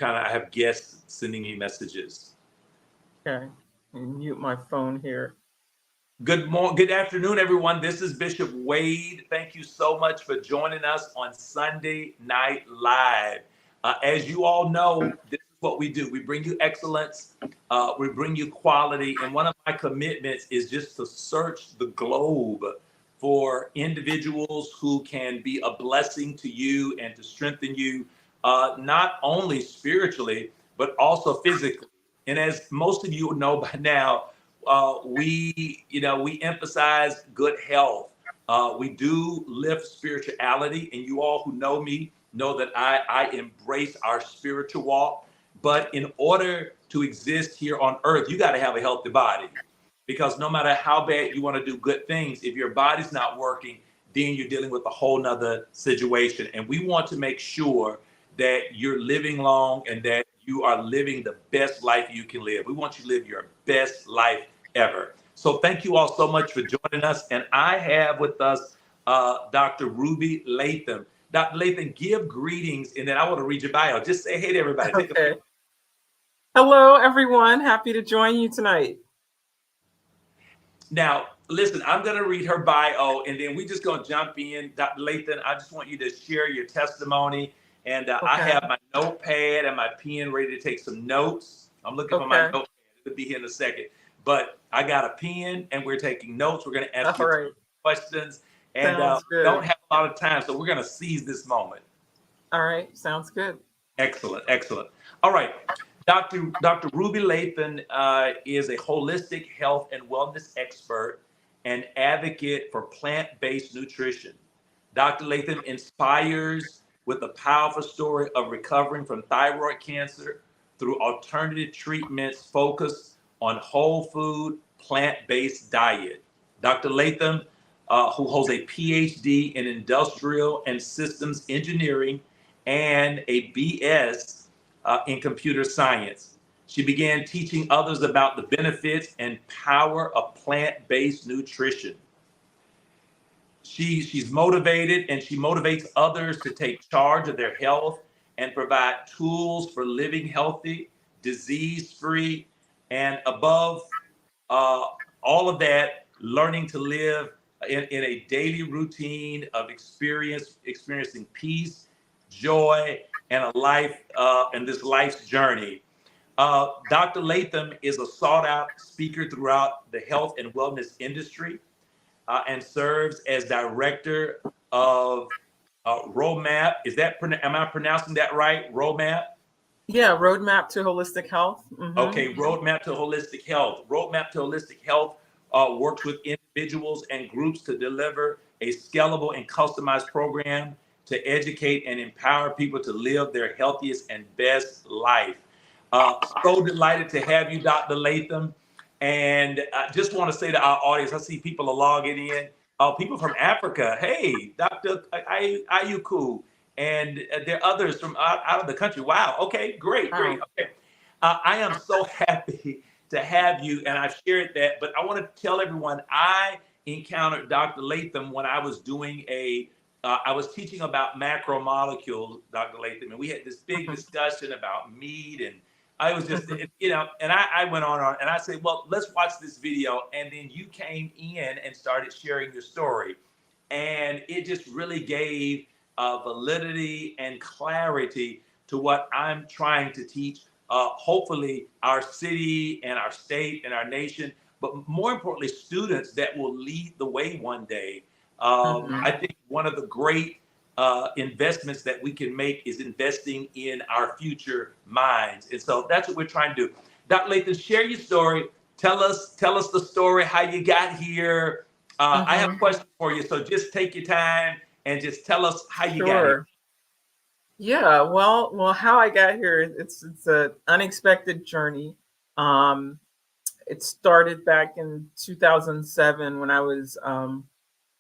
I have guests sending me messages. Okay. Let me mute my phone here. Good afternoon, everyone. This is Bishop Wade. Thank you so much for joining us on Sunday Night Live. As you all know, this is what we do. We bring you excellence. We bring you quality. And one of my commitments is just to search the globe for individuals who can be a blessing to you and to strengthen you, not only spiritually, but also physically. And as most of you know by now, we emphasize good health. We do lift spirituality, and you all who know me know that I embrace our spiritual walk. But in order to exist here on earth, you got to have a healthy body, because no matter how bad you want to do good things, if your body's not working, then you're dealing with a whole nother situation. And we want to make sure that you're living long and that you are living the best life you can live. We want you to live your best life ever. So thank you all so much for joining us. And I have with us Dr. Ruby Latham. Dr. Latham, give greetings, and then I want to read your bio. Just say hey to everybody. Take a Okay. Hello, everyone. Happy to join you tonight. Now, listen, I'm going to read her bio, and then we just going to jump in. Dr. Latham, I just want you to share your testimony. And I Okay. have my notepad and my pen ready to take some notes. I'm looking for my Okay. notepad. It'll be here in a second. But I got a pen, and we're taking notes. We're going to ask All you right. questions, and Sounds don't good. have a lot of time, so we're going to seize this moment. All right. Sounds good. Excellent, excellent. All right. Dr. Ruby Latham is a holistic health and wellness expert and advocate for plant-based nutrition. Dr. Latham inspires with a powerful story of recovering from thyroid cancer through alternative treatments focused on whole food, plant-based diet. Dr. Latham, who holds a PhD in industrial and systems engineering and a BS in computer science. She began teaching others about the benefits and power of plant-based nutrition. She's motivated, and she motivates others to take charge of their health and provide tools for living healthy, disease-free, and above uh, all of that, learning to live in a daily routine of experiencing peace, joy, and a life and this life's journey. Dr. Latham is a sought out speaker throughout the health and wellness industry, and serves as director of Roadmap. Am I pronouncing that right? Roadmap? Yeah. Roadmap to holistic health. Okay, Roadmap to Holistic Health. Roadmap to Holistic Health works with individuals and groups to deliver a scalable and customized program to educate and empower people to live their healthiest and best life. So delighted to have you, Dr. Latham. And I just want to say to our audience, I see people are logging in. People from Africa. Hey, Dr. Ayuku. And there are others from out of the country. Wow. Okay, great, great. Wow. Okay. I am so happy to have you, and I've shared that. But I want to tell everyone I encountered Dr. Latham when I was I was teaching about macromolecules, Dr. Latham, and we had this big Mhm. discussion about meat, and I was just, Mhm. and I went on, and I said, well, let's watch this video, and then you came in and started sharing your story, and it just really gave validity and clarity to what I'm trying to teach. Hopefully, our city and our state and our nation, but more importantly, students that will lead the way one day. Mhm. I think one of the great investments that we can make is investing in our future minds, and so that's what we're trying to do. Dr. Latham, share your story. Tell us the story, how you got here. I have Mhm. questions for you, so just take your time and just tell us how you got here. Sure. Yeah. Well, how I got here, it's an unexpected journey. Um, it started back in 2007 when I was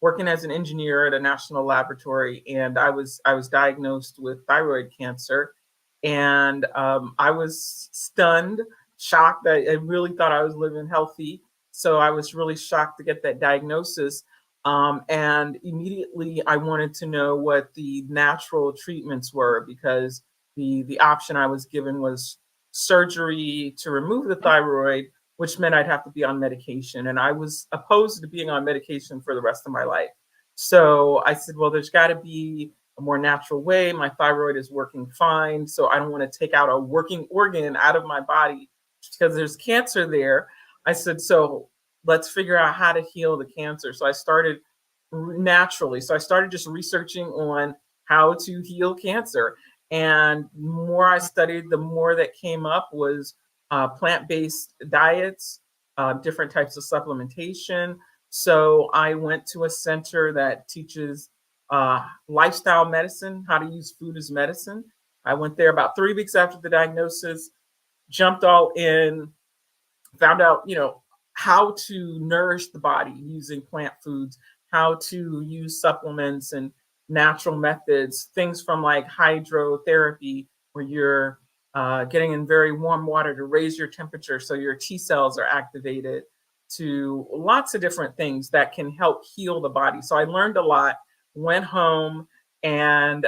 working as an engineer at a national laboratory, and I was diagnosed with thyroid cancer, and I was stunned, shocked. I really thought I was living healthy, so I was really shocked to get that diagnosis. And immediately I wanted to know what the natural treatments were because the option I was given was surgery to remove the thyroid, which meant I'd have to be on medication. And I was opposed to being on medication for the rest of my life. So I said, well, there's got to be a more natural way. My thyroid is working fine. So I don't want to take out a working organ out of my body because there's cancer there. I said, so let's figure out how to heal the cancer. So I started naturally. So I started just researching on how to heal cancer. And the more I studied, the more that came up was plant-based diets, different types of supplementation. So I went to a center that teaches lifestyle medicine, how to use food as medicine. I went there about 3 weeks after the diagnosis, jumped all in, found out, how to nourish the body using plant foods, how to use supplements and natural methods, things from like hydrotherapy, where you're getting in very warm water to raise your temperature so your T cells are activated, to lots of different things that can help heal the body. So I learned a lot, went home, and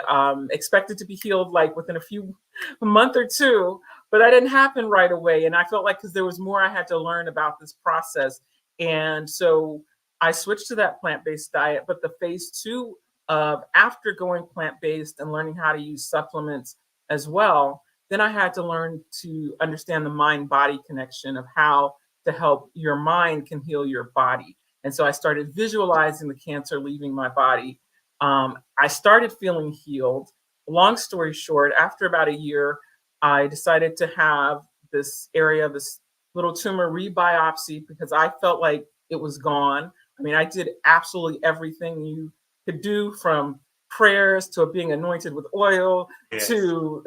expected to be healed like within a month or two, but that didn't happen right away. And I felt like because there was more I had to learn about this process. And so I switched to that plant-based diet. But the phase two of after going plant-based and learning how to use supplements as well, then I had to learn to understand the mind-body connection of how to help your mind can heal your body. And so I started visualizing the cancer leaving my body. I started feeling healed. Long story short, after about a year, I decided to have this area, this little tumor rebiopsy because I felt like it was gone. I mean, I did absolutely everything you could do, from prayers to being anointed with oil, Yes. to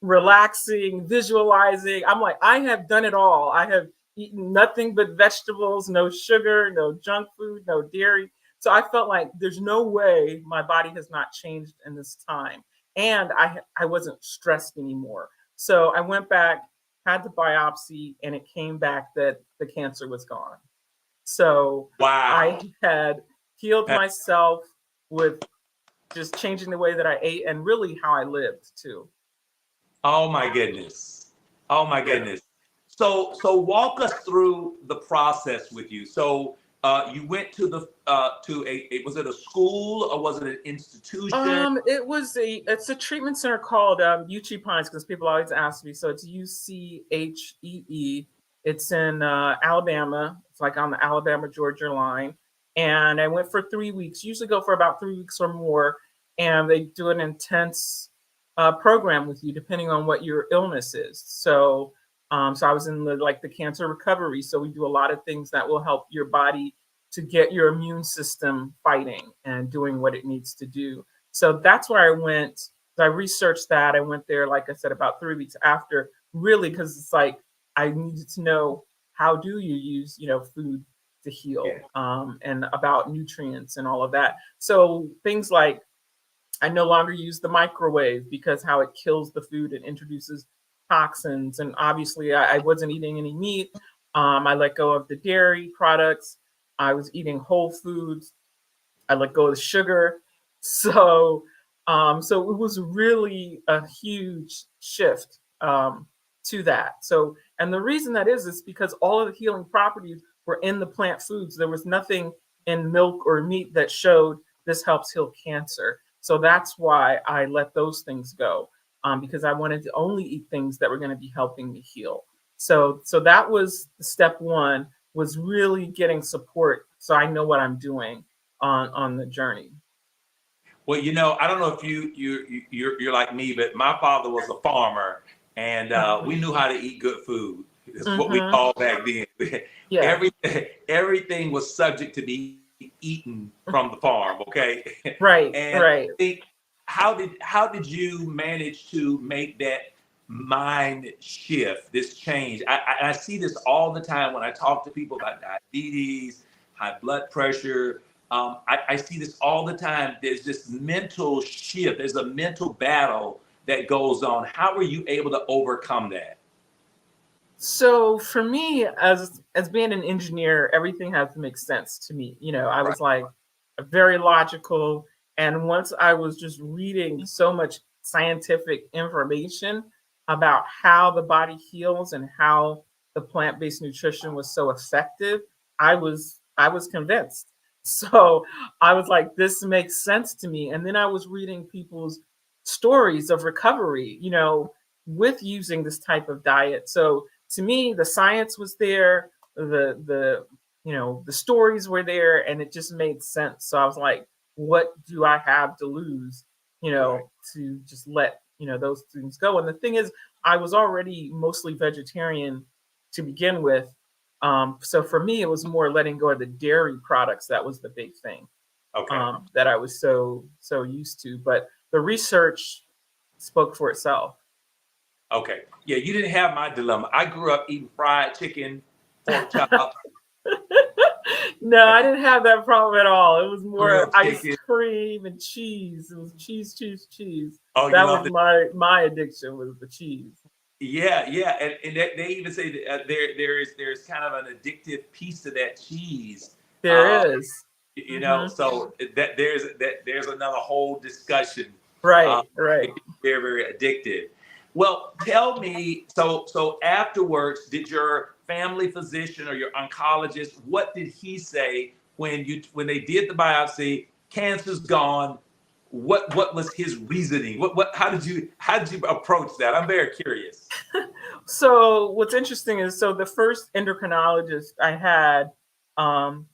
relaxing, visualizing. I'm like, I have done it all. I have eaten nothing but vegetables, no sugar, no junk food, no dairy. So I felt like there's no way my body has not changed in this time. And I wasn't stressed anymore. So I went back, had the biopsy, and it came back that the cancer was gone. So Wow. I had healed myself with just changing the way that I ate and really how I lived too. Oh my goodness. Oh my goodness. So walk us through the process with you. So you went to the was it a school or was it an institution? It's a treatment center called Uchee Pines, because people always ask me. So it's UCHEE. It's in Alabama. It's like on the Alabama-Georgia line. And I went for 3 weeks. Usually go for about 3 weeks or more, and they do an intense program with you depending on what your illness is. So so I was in the cancer recovery. So we do a lot of things that will help your body to get your immune system fighting and doing what it needs to do. So that's where I went. I researched that. I went there, like I said, about 3 weeks after, really, because it's like I needed to know, how do you use, food to heal, and about nutrients and all of that. So things like, I no longer use the microwave because how it kills the food and introduces toxins. And obviously, I wasn't eating any meat. I let go of the dairy products. I was eating whole foods. I let go of the sugar. So it was really a huge shift to that. So, and the reason that is because all of the healing properties were in the plant foods. There was nothing in milk or meat that showed this helps heal cancer. So that's why I let those things go, because I wanted to only eat things that were going to be helping me heal. So that was step one, was really getting support so I know what I'm doing on the journey. Well, I don't know if you're like me, but my father was a farmer, and we knew how to eat good food. It's what we called back then. Yeah. Everything was subject to be eaten from the farm. Okay. Right. And Right. I think, how did you manage to make that mind shift, this change? I see this all the time when I talk to people about diabetes, high blood pressure. I see this all the time. There's this mental shift. There's a mental battle that goes on. How were you able to overcome that? So for me, as being an engineer, everything has to make sense to me. I Right. was like very logical. And once I was just reading so much scientific information about how the body heals and how the plant-based nutrition was so effective, I was convinced. So I was like, this makes sense to me. And then I was reading people's stories of recovery, with using this type of diet. So to me, the science was there, the stories were there, and it just made sense. So I was like, what do I have to lose, Right. to just let, those things go. And the thing is, I was already mostly vegetarian to begin with. So for me, it was more letting go of the dairy products. That was the big thing, Okay. that I was so used to. But the research spoke for itself. Okay. Yeah, you didn't have my dilemma. I grew up eating fried chicken, pork chop, No, I didn't have that problem at all. It was more grilled ice chicken. cream and cheese. It was cheese, cheese, cheese. Oh, you That love was the my addiction, was the cheese. yeah, yeah, and they even say that there's kind of an addictive piece to that cheese. Uh, There is. Hmm. so there's another whole discussion. Uh, Right, it right. can be very, very addictive. Well, tell me, so afterwards, did your family physician or your oncologist, what did he say when they did the biopsy? Cancer's gone. What was his reasoning? What how did you approach that? I'm very curious. So what's interesting is, so the first endocrinologist I had, um,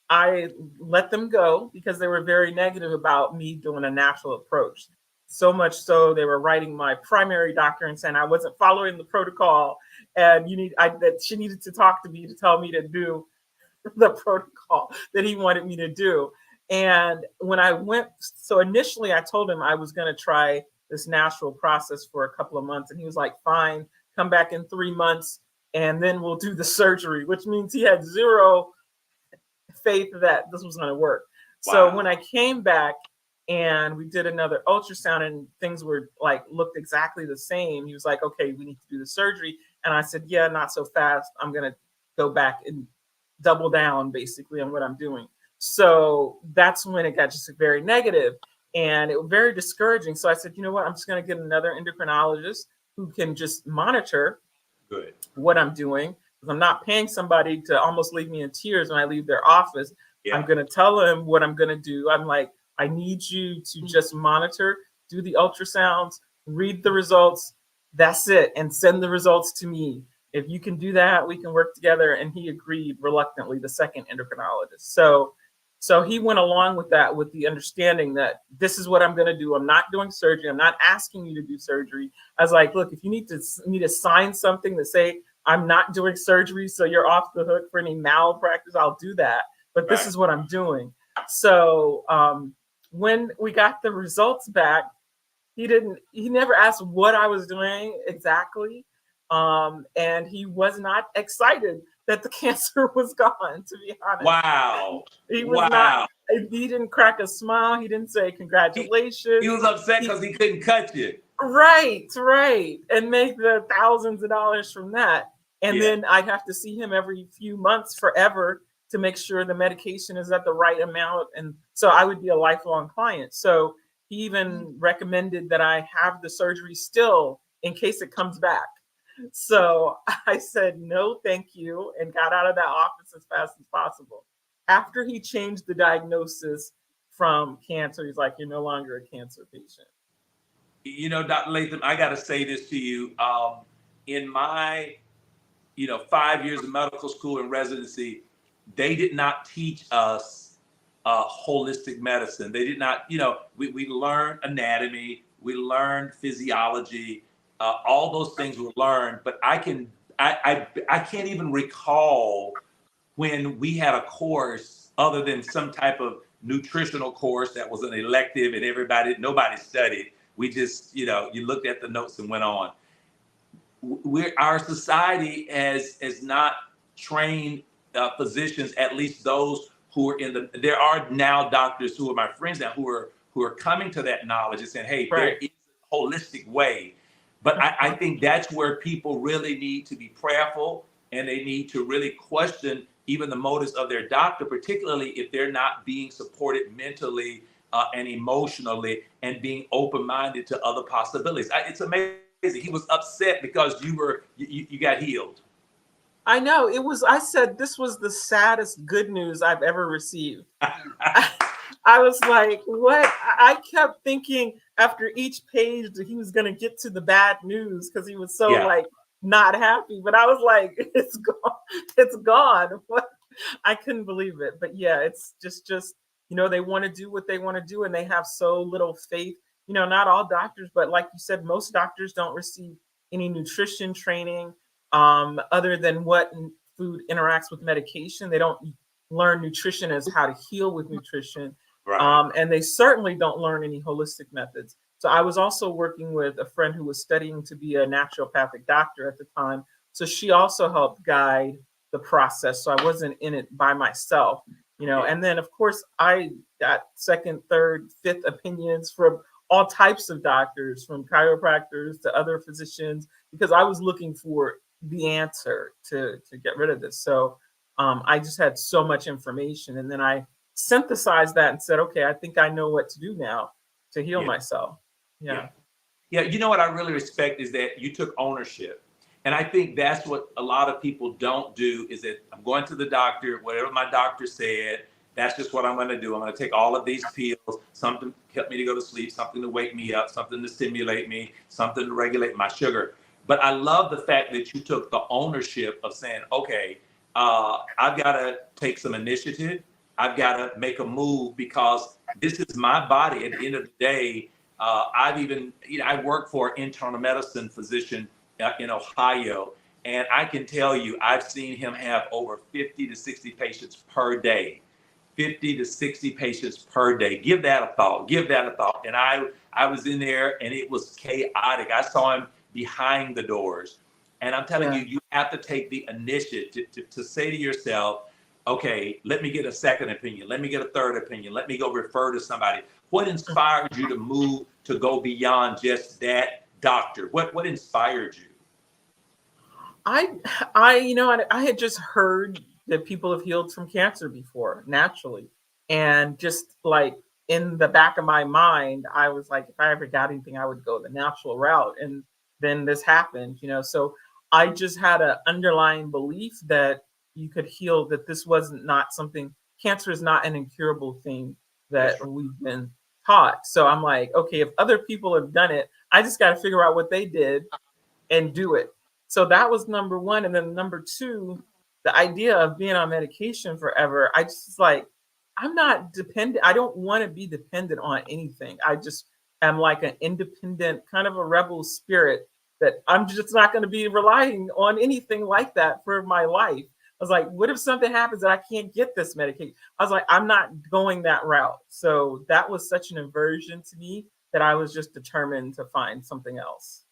I let them go because they were very negative about me doing a natural approach. So much so they were writing my primary doctor and saying I wasn't following the protocol, and that she needed to talk to me to tell me to do the protocol that he wanted me to do. And when I went, so initially I told him I was going to try this natural process for a couple of months. And he was like, fine, come back in 3 months and then we'll do the surgery, which means he had zero faith that this was going to work. So when Wow. I came back and we did another ultrasound and things were like, looked exactly the same, he was like, okay, we need to do the surgery. And I said, yeah, not so fast. I'm going to go back and double down basically on what I'm doing. So that's when it got just very negative and it was very discouraging. So I said, you know what? I'm just going to get another endocrinologist who can just monitor Good. what I'm doing, because I'm not paying somebody to almost leave me in tears when I leave their office. I'm Yeah. going to tell them what I'm going to do. I'm like, I need you to just monitor, do the ultrasounds, read the results. That's it. And send the results to me. If you can do that, we can work together. And he agreed reluctantly, the second endocrinologist. So he went along with that, with the understanding that this is what I'm going to do. I'm not doing surgery. I'm not asking you to do surgery. I was like, look, if you need to sign something to say I'm not doing surgery, so you're off the hook for any malpractice, I'll do that. But this Right. is what I'm doing. So when we got the results back, he never asked what I was doing exactly. And he was not excited that the cancer was gone, to be honest. Wow. He was not, Wow. he didn't crack a smile. He didn't say He congratulations. was upset He, because he couldn't cut you. right, right. And make the thousands of dollars from that. And Yeah. then I'd have to see him every few months forever to make sure the medication is at the right amount. And so I would be a lifelong client. So he even recommended that I have the surgery still in case it comes back. So I said, no, thank you, and got out of that office as fast as possible. After he changed the diagnosis from cancer, he's like, you're no longer a cancer patient. Dr. Latham, I got to say this to you. In my 5 years of medical school and residency, they did not teach us holistic medicine. They did not, we learned anatomy, we learned physiology, all those things were learned, but I can't even recall when we had a course other than some type of nutritional course that was an elective and nobody studied. We just, you looked at the notes and went on. Our society has not trained physicians, at least those who are there are now doctors who are my friends now who are coming to that knowledge and saying, hey, there Right. is a holistic way. But I Mhm. think that's where people really need to be prayerful, and they need to really question even the motives of their doctor, particularly if they're not being supported mentally and emotionally, and being open-minded to other possibilities. It's amazing. He was upset because you got healed. I know it was. I said this was the saddest good news I've ever received. I was like, what? I kept thinking after each page that he was going to get to the bad news because he was so Yeah. like not happy. But I was like, it's gone. It's gone. What? I couldn't believe it. But yeah, it's just they want to do what they want to do, and they have so little faith. Not all doctors, but like you said, most doctors don't receive any nutrition training other than what food interacts with medication. They don't learn nutrition as how to heal with nutrition. Right. And they certainly don't learn any holistic methods. So I was also working with a friend who was studying to be a naturopathic doctor at the time. So she also helped guide the process. So I wasn't in it by myself, And then, of course, I got second, third, fifth opinions from all types of doctors, from chiropractors to other physicians, because I was looking for the answer to get rid of this. So I just had so much information. And then I synthesized that and said, okay, I think I know what to do now to heal myself. Yeah. You know what I really respect is that you took ownership. And I think that's what a lot of people don't do, is that I'm going to the doctor, whatever my doctor said, that's just what I'm going to do. I'm going to take all of these pills, something to help me to go to sleep, something to wake me up, something to stimulate me, something to regulate my sugar. But I love the fact that you took the ownership of saying, okay, I've got to take some initiative. I've got to make a move, because this is my body. At the end of the day, I work for an internal medicine physician in Ohio, and I can tell you, I've seen him have over 50 to 60 patients per day. 50 to 60 patients per day. Give that a thought. Give that a thought. And I was in there, and it was chaotic. I saw him behind the doors. And I'm telling you, you have to take the initiative to say to yourself, okay, let me get a second opinion. Let me get a third opinion. Let me go refer to somebody. What inspired you to move to go beyond just that doctor? What inspired you? I had just heard that people have healed from cancer before naturally. And just like in the back of my mind, I was like, if I ever got anything, I would go the natural route. And then this happened, so I just had an underlying belief that you could heal, that this wasn't not something, cancer is not an incurable thing that we've been taught. So I'm like, okay, if other people have done it, I just got to figure out what they did and do it. So that was number one. And then number two, the idea of being on medication forever, I just like, I'm not dependent. I don't want to be dependent on anything. I just am like an independent, kind of a rebel spirit, that I'm just not going to be relying on anything like that for my life. I was like, what if something happens that I can't get this medication? I was like, I'm not going that route. So that was such an aversion to me that I was just determined to find something else.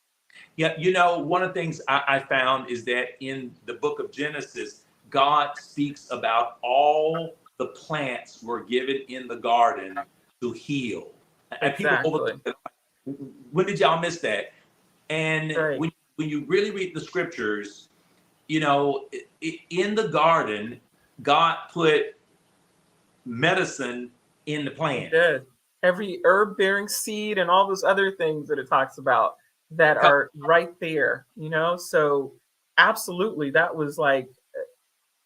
Yeah, one of the things I found is that in the book of Genesis, God speaks about all the plants were given in the garden to heal. And people overlook it. When did y'all miss that? And when you really read the scriptures, in the garden, God put medicine in the plant. Every herb bearing seed and all those other things that it talks about that are right there, So absolutely, that was like,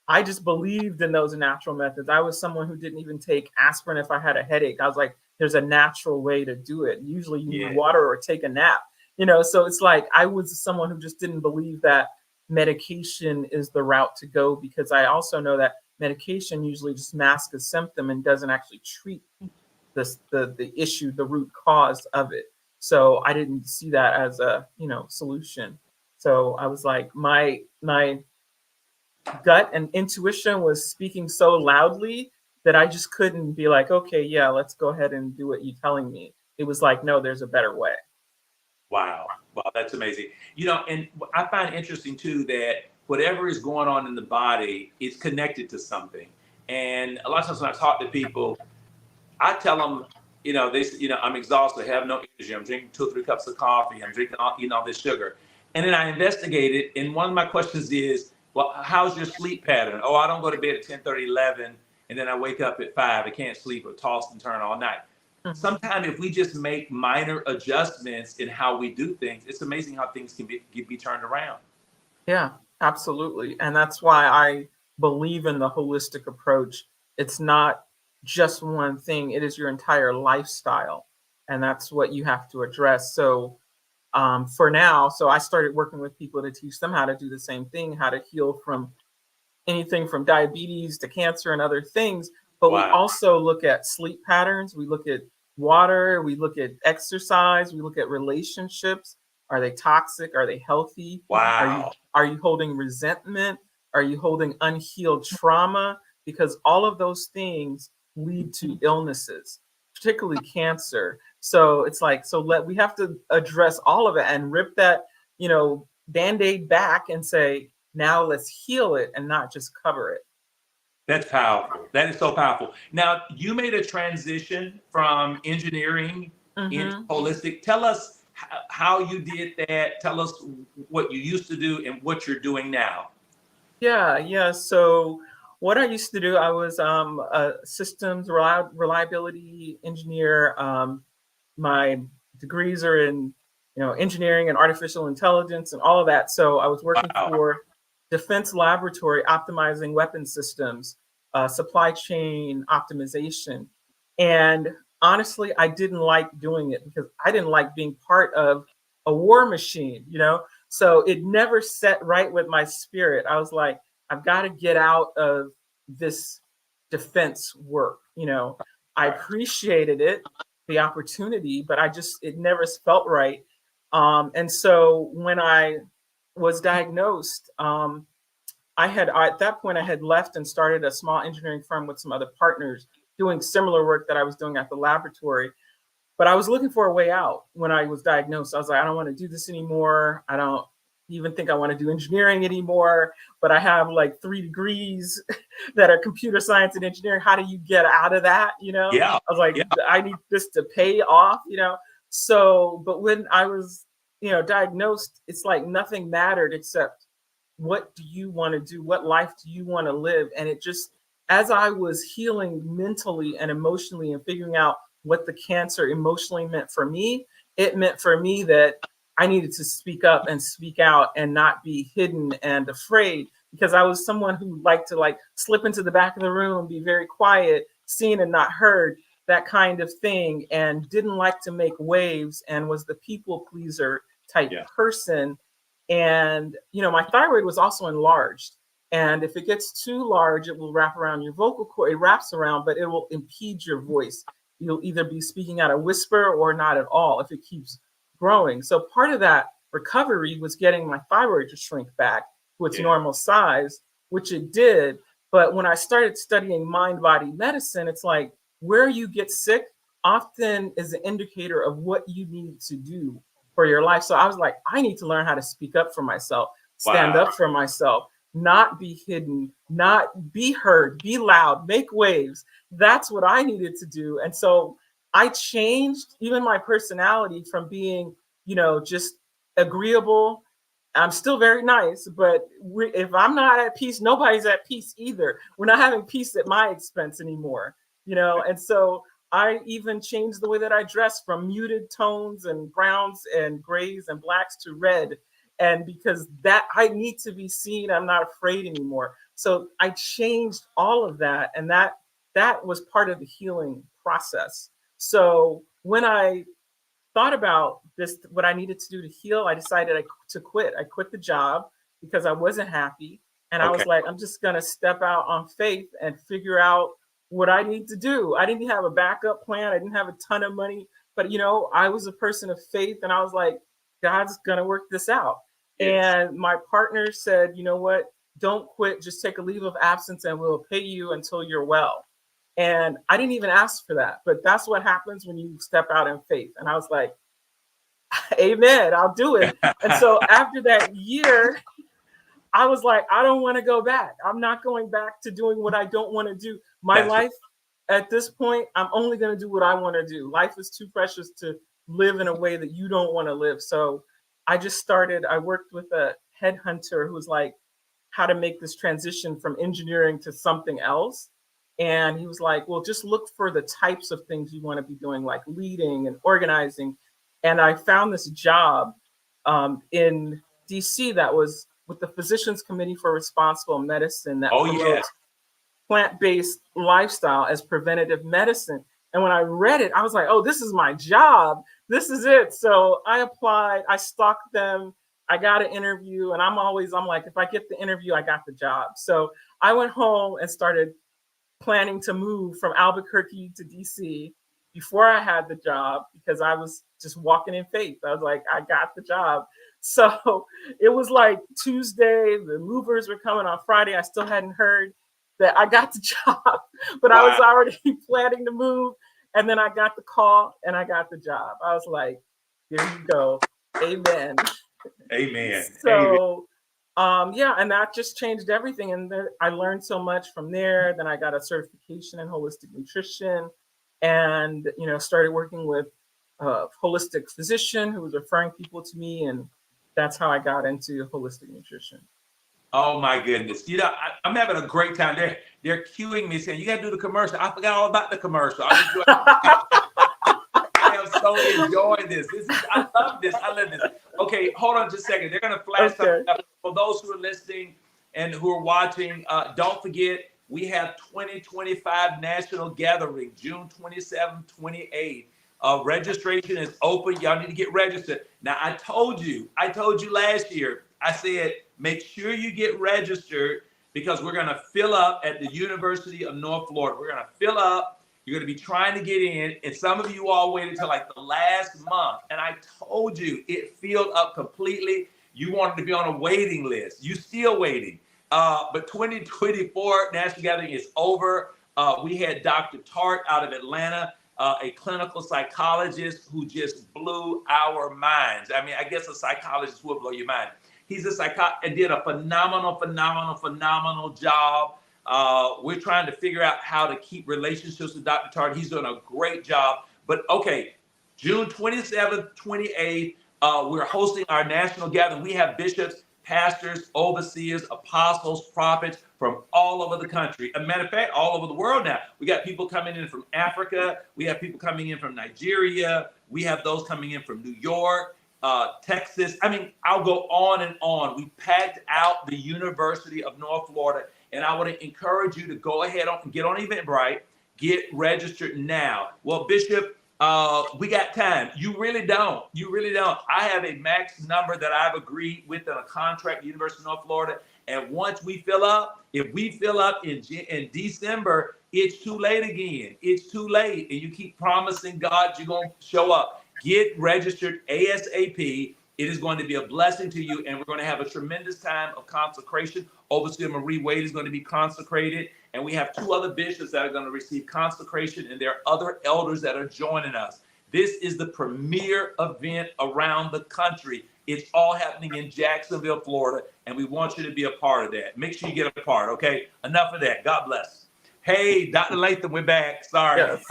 I just believed in those natural methods. I was someone who didn't even take aspirin if I had a headache. I was like, there's a natural way to do it. Usually you need water or take a nap, So it's like, I was someone who just didn't believe that medication is the route to go, because I also know that medication usually just masks a symptom and doesn't actually treat the issue, the root cause of it. So I didn't see that as a, solution. So I was like, my gut and intuition was speaking so loudly that I just couldn't be like, okay, yeah, let's go ahead and do what you're telling me. It was like, no, there's a better way. Wow, that's amazing. And I find interesting too that whatever is going on in the body is connected to something. And a lot of times when I talk to people, I tell them, I'm exhausted, I have no energy. I'm drinking 2 or 3 cups of coffee. I'm eating all this sugar. And then I investigate it. And one of my questions is, well, how's your sleep pattern? Oh, I don't go to bed at 10:30, 11, and then I wake up at 5. I can't sleep or toss and turn all night. Mhm. sometimes if we just make minor adjustments in how we do things, it's amazing how things can be turned around. Yeah, absolutely. And that's why I believe in the holistic approach. It's not just one thing, it is your entire lifestyle. And that's what you have to address. So, for now, so I started working with people to teach them how to do the same thing, how to heal from anything from diabetes to cancer and other things. But we Wow. also look at sleep patterns, we look at water, we look at exercise, we look at relationships. Are they toxic? Are they healthy? Are you Wow. are you holding resentment? Are you holding unhealed trauma? Because all of those things lead to illnesses, particularly cancer. So it's like, so we have to address all of it and rip that, band-aid back and say, now let's heal it and not just cover it. That's powerful. That is so powerful. Now, you made a transition from engineering into Hmm. holistic. Tell us how you did that. Tell us what you used to do and what you're doing now. Yeah, yeah. So what I used to do, I was a systems reliability engineer. My degrees are in, engineering and artificial intelligence and all of that. So I was working Wow. for Defense Laboratory, optimizing weapon systems, supply chain optimization. And honestly, I didn't like doing it because I didn't like being part of a war machine. So it never set right with my spirit. I was like, I've got to get out of this defense work. I Right. appreciated it, the opportunity, but it never felt right. And so when I was diagnosed, at that point I had left and started a small engineering firm with some other partners doing similar work that I was doing at the laboratory. But I was looking for a way out when I was diagnosed. I was like, I don't want to do this anymore. I don't even think I want to do engineering anymore. But I have like 3 degrees that are computer science and engineering. How do you get out of that? Yeah. I was like, Yeah. I need this to pay off. So, but when I was, diagnosed, it's like nothing mattered except what do you want to do? What life do you want to live? And it just, as I was healing mentally and emotionally and figuring out what the cancer emotionally meant for me, it meant for me that I needed to speak up and speak out and not be hidden and afraid, because I was someone who liked to like slip into the back of the room, be very quiet, seen and not heard, that kind of thing, and didn't like to make waves and was the people pleaser type Yeah. person. And my thyroid was also enlarged, and if it gets too large, it will wrap around your vocal cord. It wraps around, but it will impede your voice. You'll either be speaking at a whisper or not at all if it keeps growing. So part of that recovery was getting my thyroid to shrink back to its Yeah. normal size, which it did. But when I started studying mind body medicine, it's like where you get sick often is an indicator of what you need to do for your life. So I was like, I need to learn how to speak up for myself, stand Wow. up for myself, not be hidden, not be heard, be loud, make waves. That's what I needed to do. And so I changed even my personality from being, just agreeable. I'm still very nice, but if I'm not at peace, nobody's at peace either. We're not having peace at my expense anymore. And so I even changed the way that I dress from muted tones and browns and grays and blacks to red. And because that I need to be seen, I'm not afraid anymore. So I changed all of that. And that was part of the healing process. So when I thought about this, what I needed to do to heal, I decided to quit. I quit the job because I wasn't happy. And I Okay. was like, I'm just going to step out on faith and figure out what I need to do. I didn't have a backup plan. I didn't have a ton of money, but I was a person of faith, and I was like, God's going to work this out. Yes. And my partner said, you know what? Don't quit. Just take a leave of absence and we'll pay you until you're well. And I didn't even ask for that, but that's what happens when you step out in faith. And I was like, Amen, I'll do it. And so after that year, I was like, I don't want to go back. I'm not going back to doing what I don't want to do. My That's right. life at this point, I'm only going to do what I want to do. Life is too precious to live in a way that you don't want to live. So I worked with a headhunter who was like, how to make this transition from engineering to something else. And he was like, well, just look for the types of things you want to be doing, like leading and organizing. And I found this job in DC that was with the Physicians Committee for Responsible Medicine that Oh yeah. promotes plant-based lifestyle as preventative medicine. And when I read it, I was like, oh, this is my job. This is it. So I applied, I stalked them, I got an interview, and I'm like, if I get the interview, I got the job. So I went home and started planning to move from Albuquerque to DC before I had the job because I was just walking in faith. I was like, I got the job. So it was like Tuesday, the movers were coming on Friday. I still hadn't heard that I got the job, but I was Wow. already planning to move. And then I got the call and I got the job. I was like, here you go. Amen. Amen. Amen. So yeah, and that just changed everything. And then I learned so much from there. Then I got a certification in holistic nutrition, and started working with a holistic physician who was referring people to me, and that's how I got into holistic nutrition. Oh my goodness. I'm having a great time. They're cueing me saying, you got to do the commercial. I forgot all about the commercial. I am so enjoying this. I love this. I love this. Okay, hold on just a second. They're going to flash something up. For those who are listening and who are watching, don't forget, we have 2025 National Gathering, June 27th, 28th. Registration is open. Y'all need to get registered. Now, I told you last year, I said, make sure you get registered because we're going to fill up at the University of North Florida. We're going to fill up. You're going to be trying to get in. And some of you all waited till like the last month. And I told you it filled up completely. You wanted to be on a waiting list. You still waiting. But 2024 National Gathering is over. We had Dr. Tart out of Atlanta, a clinical psychologist who just blew our minds. I mean, I guess a psychologist will blow your mind. He's a psychologist and did a phenomenal job. We're trying to figure out how to keep relationships with Dr. Tart. He's doing a great job. But okay, June 27th, 28th, we're hosting our national gathering. We have bishops, pastors, overseers, apostles, prophets from all over the country. As a matter of fact, all over the world now. We got people coming in from Africa. We have people coming in from Nigeria. We have those coming in from New York. Texas. I mean, I'll go on and on. We packed out the University of North Florida, and I would encourage you to go ahead and get on Eventbrite, get registered now. Well, Bishop, we got time. You really don't. I have a max number that I've agreed with in a contract, University of North Florida, and once we fill up, if we fill up in December, it's too late again. It's too late, and you keep promising God you're going to show up. Get registered ASAP. It is going to be a blessing to you, and we're going to have a tremendous time of consecration. Overseer Marie Wade is going to be consecrated, and we have 2 other bishops that are going to receive consecration, and there are other elders that are joining us. This is the premier event around the country. It's all happening in Jacksonville, Florida, and we want you to be a part of that. Make sure you get a part, okay? Enough of that. God bless. Hey, Dr. Latham, we're back. Sorry. Yes.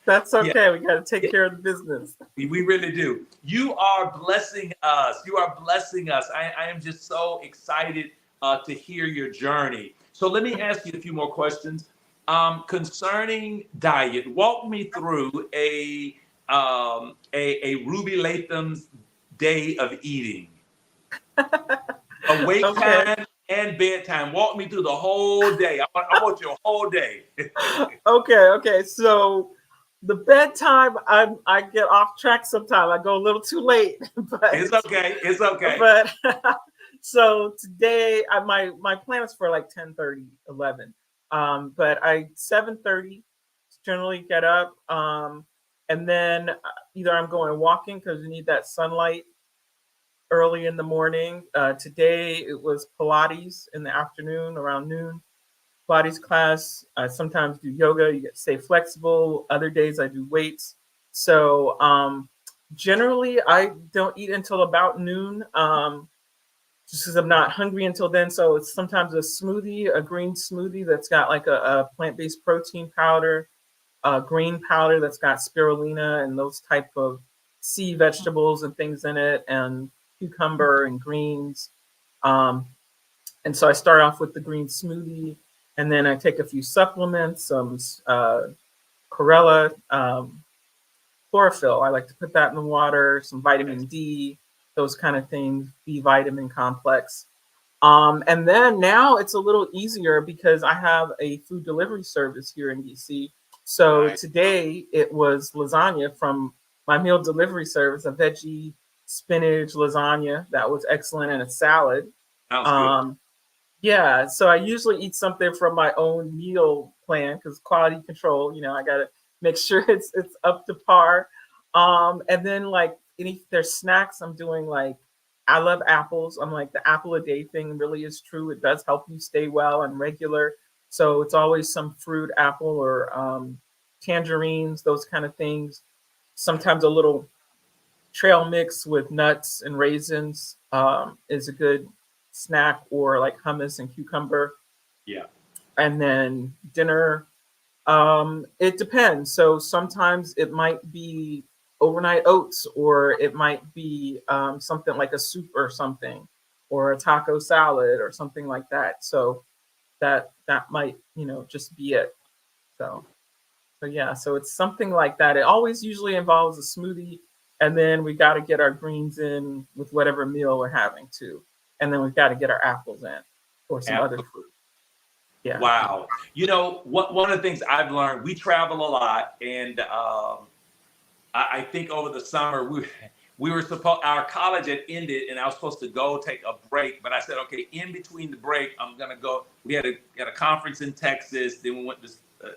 That's okay. Yeah. We got to take care of the business. We really do. You are blessing us. I am just so excited to hear your journey. So let me ask you a few more questions concerning diet. Walk me through a Ruby Latham's day of eating. Awake time and bedtime. Walk me through the whole day. I want your whole day. Okay. So the bedtime, I get off track sometimes. I go a little too late. But It's okay. But so today, my plan is for like 10:30, 11. But I 7:30 generally get up, and then either I'm going walking because you need that sunlight early in the morning. Today it was Pilates in the afternoon around noon. Pilates class. I sometimes do yoga. You get to stay flexible. Other days I do weights. So generally I don't eat until about noon. Just because I'm not hungry until then. So it's sometimes a smoothie, a green smoothie that's got like a plant-based protein powder, a green powder that's got spirulina and those type of sea vegetables and things in it, and cucumber and greens. And so I start off with the green smoothie, And then I take a few supplements, some chlorella, chlorophyll. I like to put that in the water, some vitamin D, those kind of things, B vitamin complex. And then now it's a little easier because I have a food delivery service here in DC. So Right. today it was lasagna from my meal delivery service, a veggie spinach lasagna that was excellent, and a salad. Sounds good. Um, yeah, so I usually eat something from my own meal plan because quality control, I gotta make sure it's up to par. And then like any there's snacks, I'm doing like I love apples. I'm like the apple a day thing really is true. It does help you stay well and regular. So it's always some fruit, apple or tangerines, those kind of things. Sometimes a little trail mix with nuts and raisins is a good snack, or like hummus and cucumber. Yeah. And then dinner, it depends. So sometimes it might be overnight oats, or it might be something like a soup or something, or a taco salad or something like that. So that might just be it. So yeah, so it's something like that. It always usually involves a smoothie, and then we got to get our greens in with whatever meal we're having too, and then we've got to get our apples in or some other Absolutely. fruit. Yeah. Wow. One of the things I've learned, we travel a lot, and I think over the summer we were supposed our college had ended, and I was supposed to go take a break, but I said, okay, in between the break, I'm gonna go. We had a conference in Texas, then we went to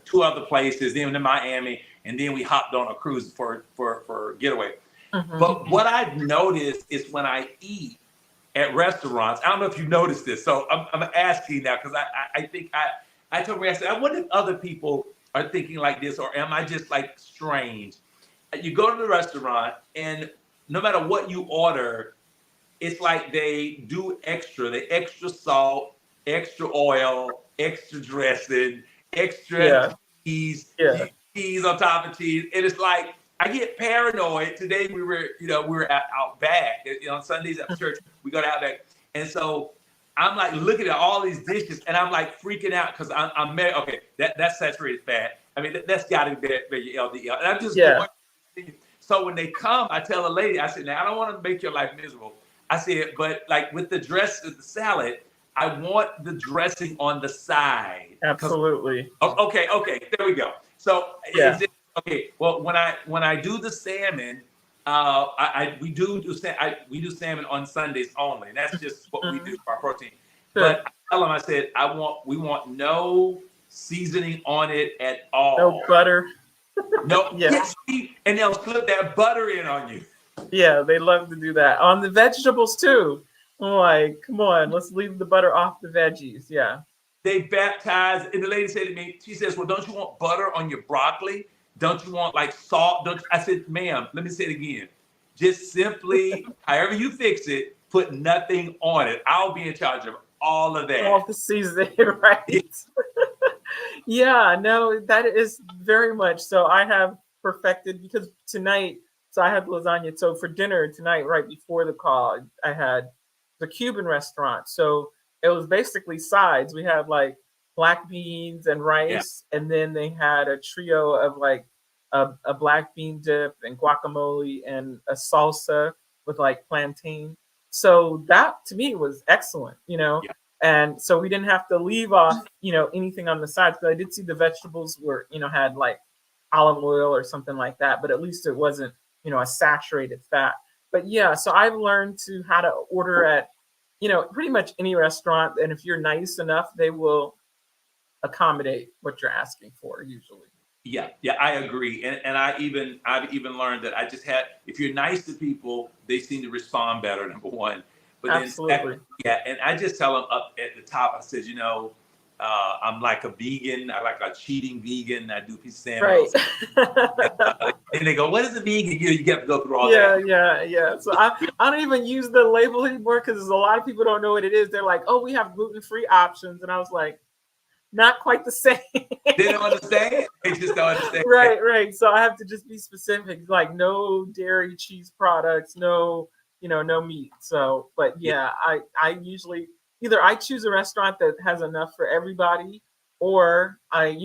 two other places, then to Miami, and then we hopped on a cruise for getaway. Hmm. But what I've noticed is when I eat at restaurants, I don't know if you noticed this, so I'm asking now because I think I told me, I said, I wonder if other people are thinking like this, or am I just like strange? You go to the restaurant, and no matter what you order, it's like they extra salt, extra oil, extra dressing, extra Yeah. cheese, Yeah. cheese on top of cheese. And it's like I get paranoid. Today we were out back. On Sundays at church, we go to out back. And so I'm like looking at all these dishes, and I'm like freaking out because I'm okay, that's saturated fat. I mean, that's got to be your LDL. And I'm just Yeah. going. So when they come, I tell a lady, I said, now I don't want to make your life miserable. I said, but like with the salad, I want the dressing on the side. Absolutely. Okay, there we go. So Yeah. is it okay? Well, when I do the salmon, we do salmon on Sundays only. That's just what we do Mhm. for our protein. Good. But I tell them, I said, we want no seasoning on it at No all. butter. No, Yeah. yes, and they'll slip that butter in on you. Yeah, they love to do that on the vegetables too. I'm like, come on, let's leave the butter off the veggies. Yeah. They baptize, and the lady said to me, she says, well, don't you want butter on your broccoli? Don't you want like salt? I said, ma'am, let me say it again. Just simply, however you fix it, put nothing on it. I'll be in charge of all of All that. the seasoning, right? Yeah, no, that is very much so. I have perfected because tonight, so I had lasagna. So for dinner tonight, right before the call, I had the Cuban restaurant. So it was basically sides. We had like black beans and Yeah, rice, and then they had a trio of like a black bean dip and guacamole and a salsa with like plantain. So that to me was excellent. yeah, And so we didn't have to leave off anything on the sides, because I did see the vegetables were had like olive oil or something like that, but at least it wasn't a saturated fat. But yeah, so I've learned to how to order at pretty much any restaurant, and if you're nice enough, they will accommodate what you're asking for usually. yeah. I agree, and I've even learned that I just had if you're nice to people, they seem to respond better. Number one, but then Absolutely. yeah, and I just tell them up at the top. I said, I'm like a vegan. I like a cheating vegan. I do piece of salmon on Right. Sunday. And they go, "What is a vegan?" You have to go through all Yeah, that. yeah, yeah. So I don't even use the label anymore because a lot of people don't know what it is. They're like, "Oh, we have gluten-free options," and I was like, "Not quite the same." They don't understand. They just don't understand. Right, right. So I have to just be specific, like no dairy, cheese products, no meat. So, but Yeah, yeah, I usually either I choose a restaurant that has enough for everybody, or I,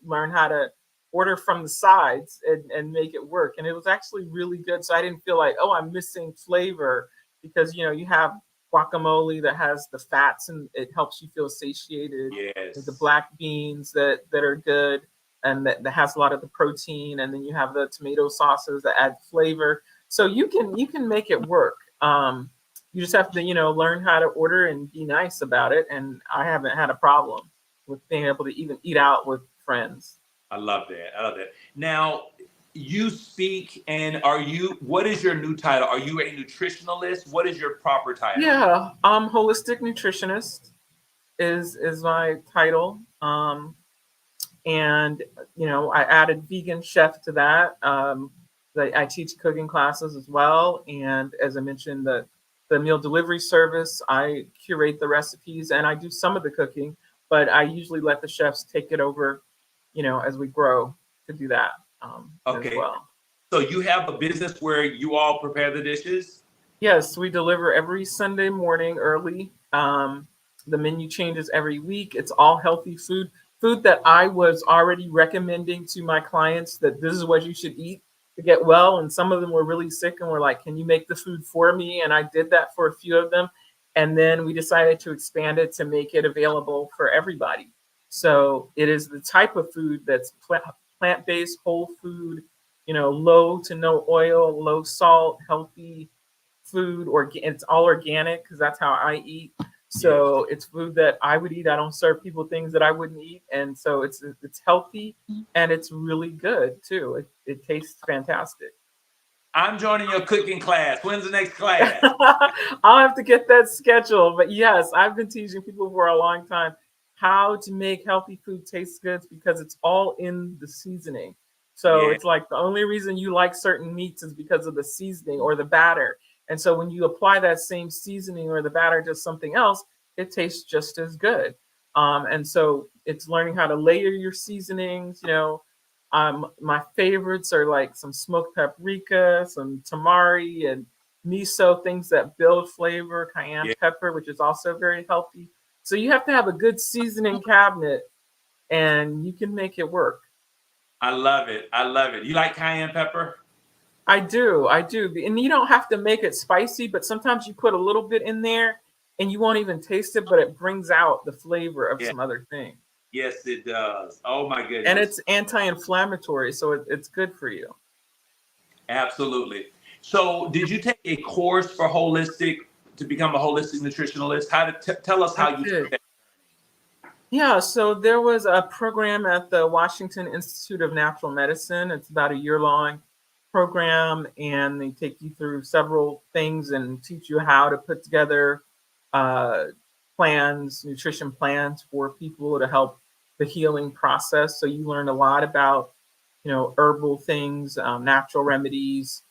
learn how to order from the sides and make it work. And it was actually really good. So I didn't feel like, oh, I'm missing flavor because, you have guacamole that has the fats and it helps you feel satiated. There's the Yes. black beans that are good and that has a lot of the protein. And then you have the tomato sauces that add flavor. So you can make it work. You just have to, learn how to order and be nice about it. And I haven't had a problem with being able to even eat out with friends. I love that. I love that. Now, you speak, and what is your new title? Are you a nutritionalist? What is your proper title? Yeah, holistic nutritionist is my title. And I added vegan chef to that. I teach cooking classes as well, and as I mentioned, the meal delivery service. I curate the recipes and I do some of the cooking, but I usually let the chefs take it over, as we grow to do that as Okay. well. So you have a business where you all prepare the dishes? Yes, we deliver every Sunday morning early. The menu changes every week. It's all healthy food that I was already recommending to my clients that this is what you should eat to get well. And some of them were really sick and were like, "Can you make the food for me?" And I did that for a few of them. And then we decided to expand it to make it available for everybody. So it is the type of food that's plant-based, whole food, low to no oil, low salt, healthy food, or it's all organic because that's how I eat. Yes. So it's food that I would eat. I don't serve people things that I wouldn't eat, and so it's healthy and it's really good too. It tastes fantastic. I'm joining your cooking class. When's the next class? I'll have to get that scheduled, but yes, I've been teaching people for a long time how to make healthy food taste good because it's all in the seasoning. So Yeah. it's like the only reason you like certain meats is because of the seasoning or the batter. And so when you apply that same seasoning or the batter to something else, it tastes just as good. And so it's learning how to layer your seasonings. My favorites are like some smoked paprika, some tamari, and miso, things that build flavor, cayenne Yeah. pepper, which is also very healthy. So you have to have a good seasoning cabinet and you can make it work. I love it. I love it. You like cayenne pepper? I do. And you don't have to make it spicy, but sometimes you put a little bit in there and you won't even taste it, but it brings out the flavor of Yeah. some other thing. Yes, it does. Oh my And goodness. it's anti-inflammatory, so it's good for you. Absolutely. So, did you take a course for holistic to become a holistic nutritionalist? Tell us I how you took did. that? Yeah, so there was a program at the Washington Institute of Natural Medicine. It's about a year-long program, and they take you through several things and teach you how to put together uh, plans, nutrition plans for people to help the healing process. So you learn a lot about, herbal things, natural remedies,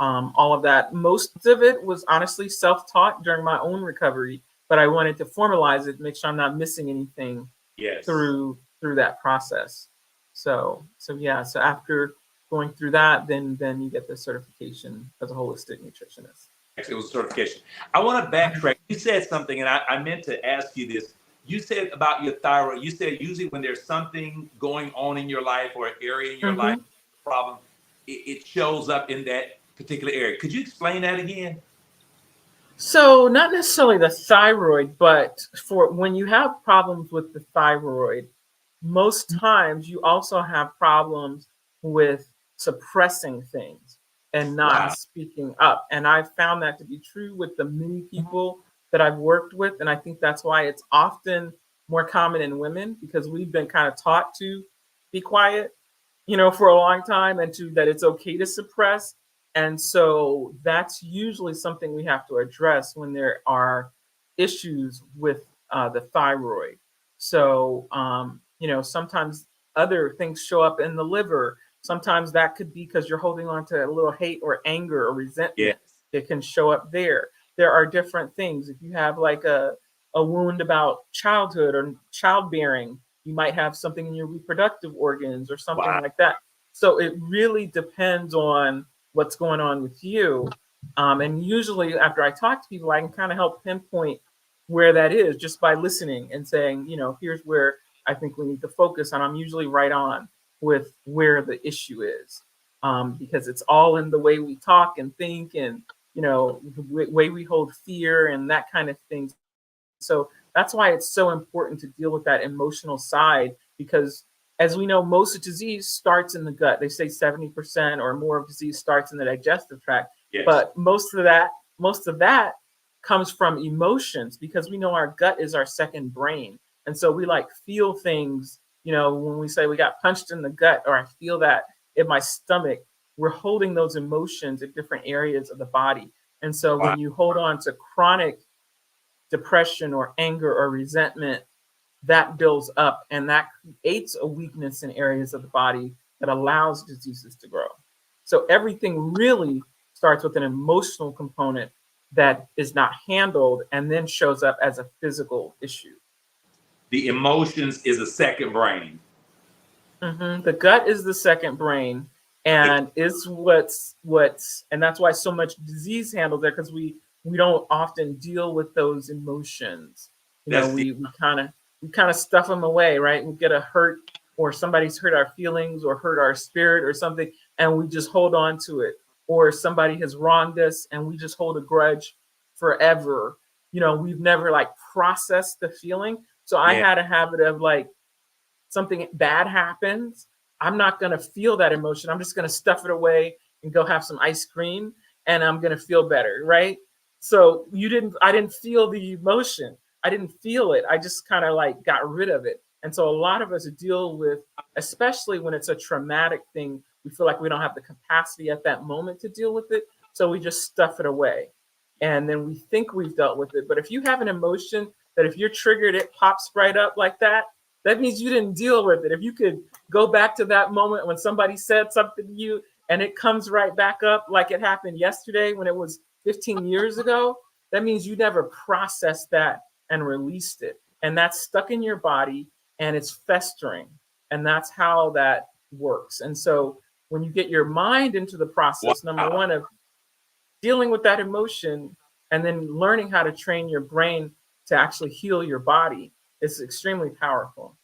all of that. Most of it was honestly self-taught during my own recovery, but I wanted to formalize it, make sure I'm not missing anything Yes. through that process. So yeah, so after going through that, then you get the certification as a holistic nutritionist. Actually, it was a certification. I want to Mhm. backtrack. You said something, and I meant to ask you this. You said about your thyroid. You said usually when there's something going on in your life or an area in your life, Mhm. problem, it shows up in that particular area. Could you explain that again? So not necessarily the thyroid, but for when you have problems with the thyroid, most times you also have problems with suppressing things and not Wow. speaking up. And I've found that to be true with the many people that I've worked with. And I think that's why it's often more common in women because we've been kind of taught to be quiet, for a long time and to that it's okay to suppress. And so that's usually something we have to address when there are issues with the thyroid. So, sometimes other things show up in the liver. Sometimes that could be because you're holding on to a little hate or anger or resentment. Yes. It can show up there. There are different things. If you have like a wound about childhood or childbearing, you might have something in your reproductive organs or something Wow. like that. So it really depends on what's going on with you. And usually, after I talk to people, I can kind of help pinpoint where that is just by listening and saying, here's where I think we need to focus on. I'm usually right on with where the issue is, because it's all in the way we talk and think, and the way we hold fear and that kind of thing. So that's why it's so important to deal with that emotional side, because as we know, most disease starts in the gut. They say 70% or more of disease starts in the digestive tract. Yes. But most of that comes from emotions, because we know our gut is our second brain. And so we like feel things, when we say we got punched in the gut, or I feel that in my stomach, we're holding those emotions in different areas of the body. And so Wow. when you hold on to chronic depression or anger or resentment, that builds up, and that creates a weakness in areas of the body that allows diseases to grow. So everything really starts with an emotional component that is not handled and then shows up as a physical issue. The emotions is a second brain. The gut is the second brain, and it's and that's why so much disease handles there, because we don't often deal with those emotions. We kind of stuff them away, right? We get a hurt, or somebody's hurt our feelings or hurt our spirit or something, and we just hold on to it. Or somebody has wronged us and we just hold a grudge forever. We've never like processed the feeling. So I had a habit of like, something bad happens, I'm not going to feel that emotion. I'm just going to stuff it away and go have some ice cream, and I'm going to feel better, right? So I didn't feel the emotion. I didn't feel it. I just kind of like got rid of it. And so a lot of us deal with, especially when it's a traumatic thing, we feel like we don't have the capacity at that moment to deal with it. So we just stuff it away. And then we think we've dealt with it. But if you have an emotion that if you're triggered, it pops right up like that, that means you didn't deal with it. If you could go back to that moment when somebody said something to you and it comes right back up like it happened yesterday when it was 15 years ago, that means you never processed that and released it. And that's stuck in your body and it's festering. And that's how that works. And so when you get your mind into the process, number one, of dealing with that emotion and then learning how to train your brain to actually heal your body, it's extremely powerful.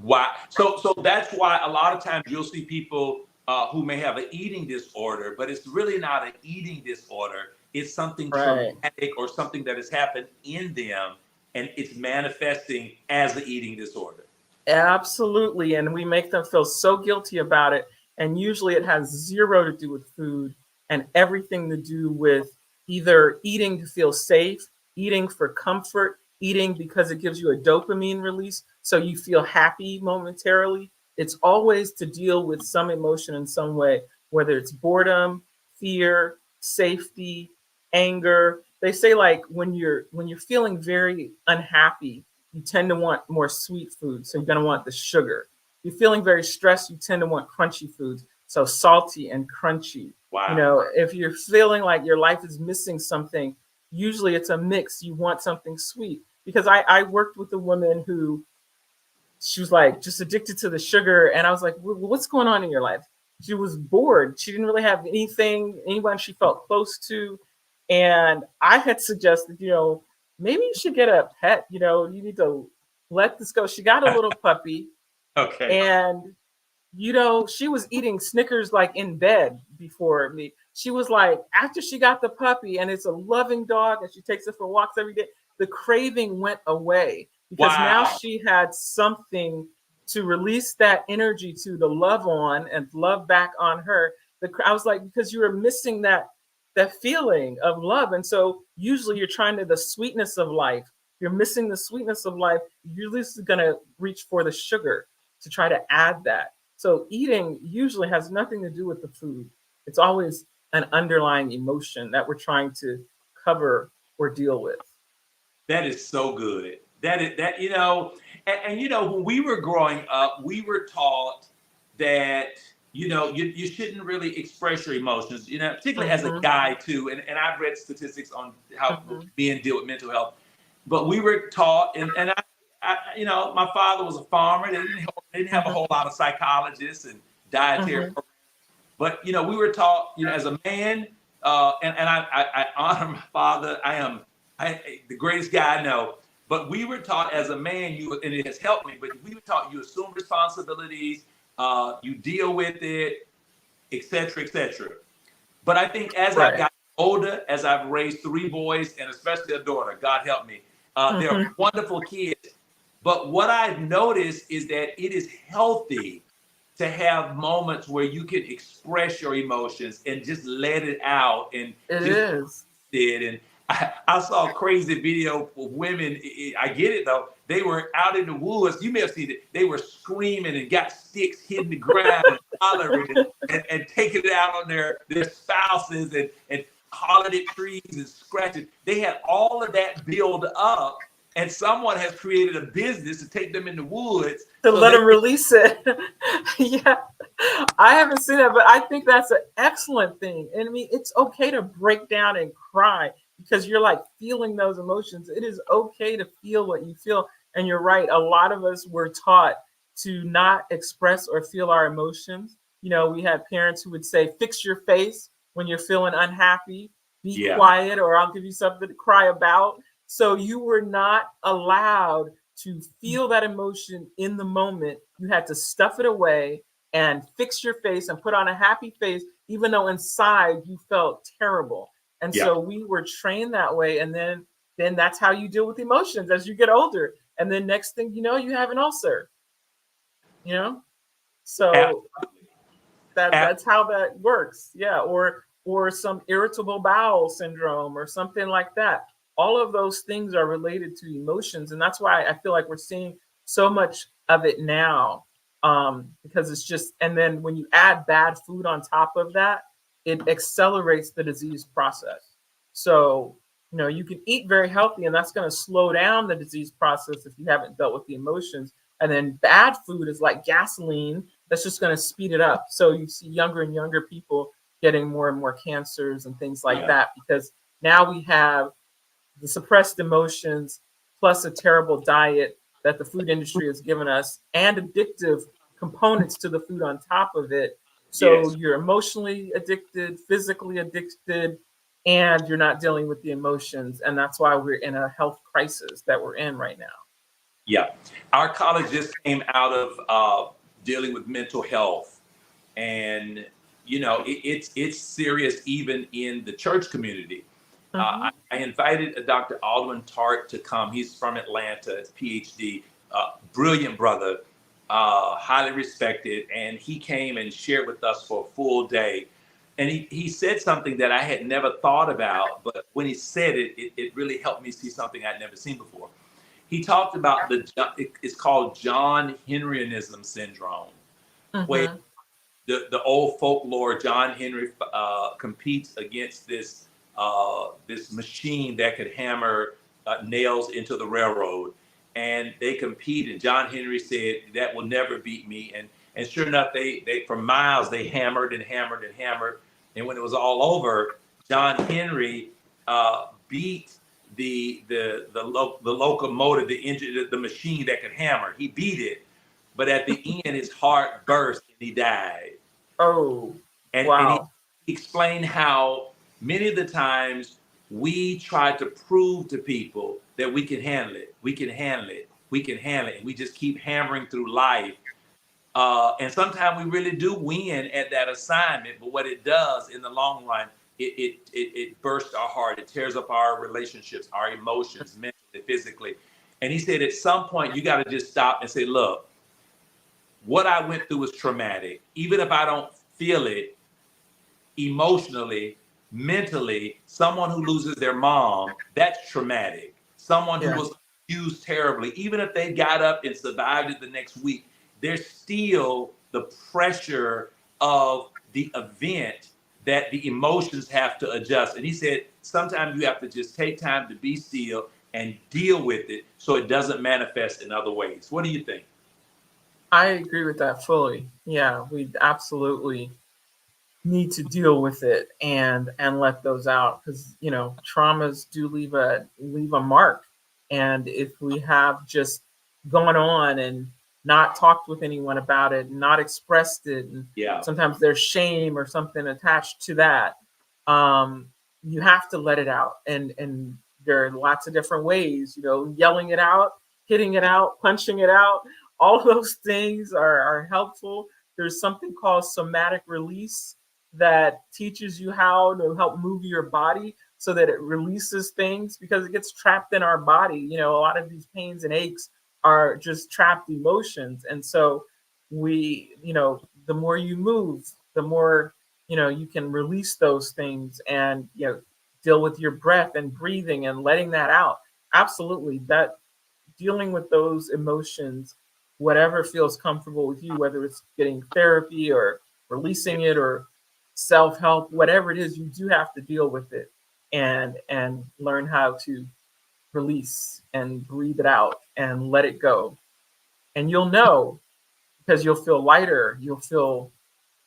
Wow. So that's why a lot of times you'll see people who may have an eating disorder, but it's really not an eating disorder. It's something traumatic or something that has happened in them, and it's manifesting as an eating disorder. Absolutely. And we make them feel so guilty about it. And usually it has zero to do with food and everything to do with either eating to feel safe, eating for comfort, eating because it gives you a dopamine release, so you feel happy momentarily. It's always to deal with some emotion in some way, whether it's boredom, fear, safety, anger. They say like when you're feeling very unhappy, you tend to want more sweet food, so you're going to want the sugar. You're feeling very stressed, you tend to want crunchy foods, so salty and crunchy. Wow. If you're feeling like your life is missing something, usually it's a mix. You want something sweet. Because I worked with a woman who, she was like just addicted to the sugar. And I was like, what's going on in your life? She was bored. She didn't really have anyone she felt close to. And I had suggested, maybe you should get a pet. You need to let this go. She got a little puppy. Okay. And, she was eating Snickers like in bed before me. She was like, after she got the puppy, and it's a loving dog and she takes it for walks every day, the craving went away, because now she had something to release that energy to love on and love back on her. I was like, because you were missing that feeling of love. And so usually you're trying to the sweetness of life. You're missing the sweetness of life. You're just going to reach for the sugar to try to add that. So eating usually has nothing to do with the food. It's always an underlying emotion that we're trying to cover or deal with. That is so good. When we were growing up, we were taught that you shouldn't really express your emotions, particularly as a guy too. And I've read statistics on how men deal with mental health. But we were taught, and my father was a farmer. They didn't have a whole lot of psychologists and dietary programs. But we were taught, as a man, and I honor my father. I am the greatest guy I know. But we were taught as a man, and it has helped me, but we were taught you assume responsibilities, you deal with it, etc., etc. But I think as I've Right. gotten older, as I've raised three boys and especially a daughter, God help me, they're Hmm. wonderful kids. But what I've noticed is that it is healthy to have moments where you can express your emotions and just let it out and It just is. did. And I saw a crazy video of women. I get it though. They were out in the woods. You may have seen it. They were screaming and got sticks hitting the ground and hollering and taking it out on their spouses and hollering at trees and scratching. They had all of that build up, and someone has created a business to take them in the woods To so let they them release it. Yeah, I haven't seen that, but I think that's an excellent thing. And I mean, it's okay to break down and cry because you're like feeling those emotions. It is okay to feel what you feel. And you're right. A lot of us were taught to not express or feel our emotions. You know, we had parents who would say, fix your face when you're feeling unhappy, be yeah, quiet, or I'll give you something to cry about. So you were not allowed to feel that emotion in the moment. You had to stuff it away and fix your face and put on a happy face, even though inside you felt terrible. And yeah, so we were trained that way. And then that's how you deal with emotions as you get older. And then next thing you know, you have an ulcer, you know? So that's how that works. Yeah. Or some irritable bowel syndrome or something like that. All of those things are related to emotions. And that's why I feel like we're seeing so much of it now. Because it's just, and then when you add bad food on top of that, it accelerates the disease process. So, you know, you can eat very healthy and that's going to slow down the disease process if you haven't dealt with the emotions. And then bad food is like gasoline that's just going to speed it up. So you see younger and younger people getting more and more cancers and things like yeah, that because now we have the suppressed emotions plus a terrible diet that the food industry has given us and addictive components to the food on top of it. So yes. you're emotionally addicted, physically addicted, and you're not dealing with the emotions. And that's why we're in a health crisis that we're in right now. Yeah, our college just came out of dealing with mental health, and it's serious even in the church community. Mm-hmm. I invited Dr. Alderman Tart to come. He's from Atlanta, his PhD, brilliant brother, highly respected, and he came and shared with us for a full day. And he said something that I had never thought about, but when he said it really helped me see something I'd never seen before. He talked about it's called John Henryanism syndrome, where Mm-hmm. the old folklore John Henry competes against this machine that could hammer nails into the railroad, and they compete. And John Henry said that will never beat me. And sure enough, they for miles they hammered and hammered and hammered, and when it was all over, John Henry beat the locomotive, the engine, the machine that could hammer. He beat it, but at the end, his heart burst and he died. Oh, And he wow. explained how many of the times we try to prove to people that we can handle it, we can handle it, we can handle it, and we just keep hammering through life. And sometimes we really do win at that assignment, but what it does in the long run, it bursts our heart, it tears up our relationships, our emotions, mentally, physically. And he said, at some point, you got to just stop and say, look, what I went through was traumatic. Even if I don't feel it emotionally, mentally, someone who loses their mom, that's traumatic. Someone who Yeah. was abused terribly, even if they got up and survived it the next week, there's still the pressure of the event that the emotions have to adjust. And he said, sometimes you have to just take time to be still and deal with it so it doesn't manifest in other ways. What do you think? I agree with that fully. Yeah, we absolutely need to deal with it and let those out because traumas do leave a mark. And if we have just gone on and not talked with anyone about it, not expressed it, and Yeah. sometimes there's shame or something attached to that, um, you have to let it out. And there are lots of different ways, yelling it out, hitting it out, punching it out. All of those things are helpful. There's something called somatic release that teaches you how to help move your body so that it releases things because it gets trapped in our body. A lot of these pains and aches are just trapped emotions. And so the more you move, the more, you can release those things and, deal with your breath and breathing and letting that out. Absolutely. That dealing with those emotions, whatever feels comfortable with you, whether it's getting therapy or releasing it or self-help, whatever it is, you do have to deal with it and learn how to release and breathe it out and let it go. And you'll know because you'll feel lighter. You'll feel,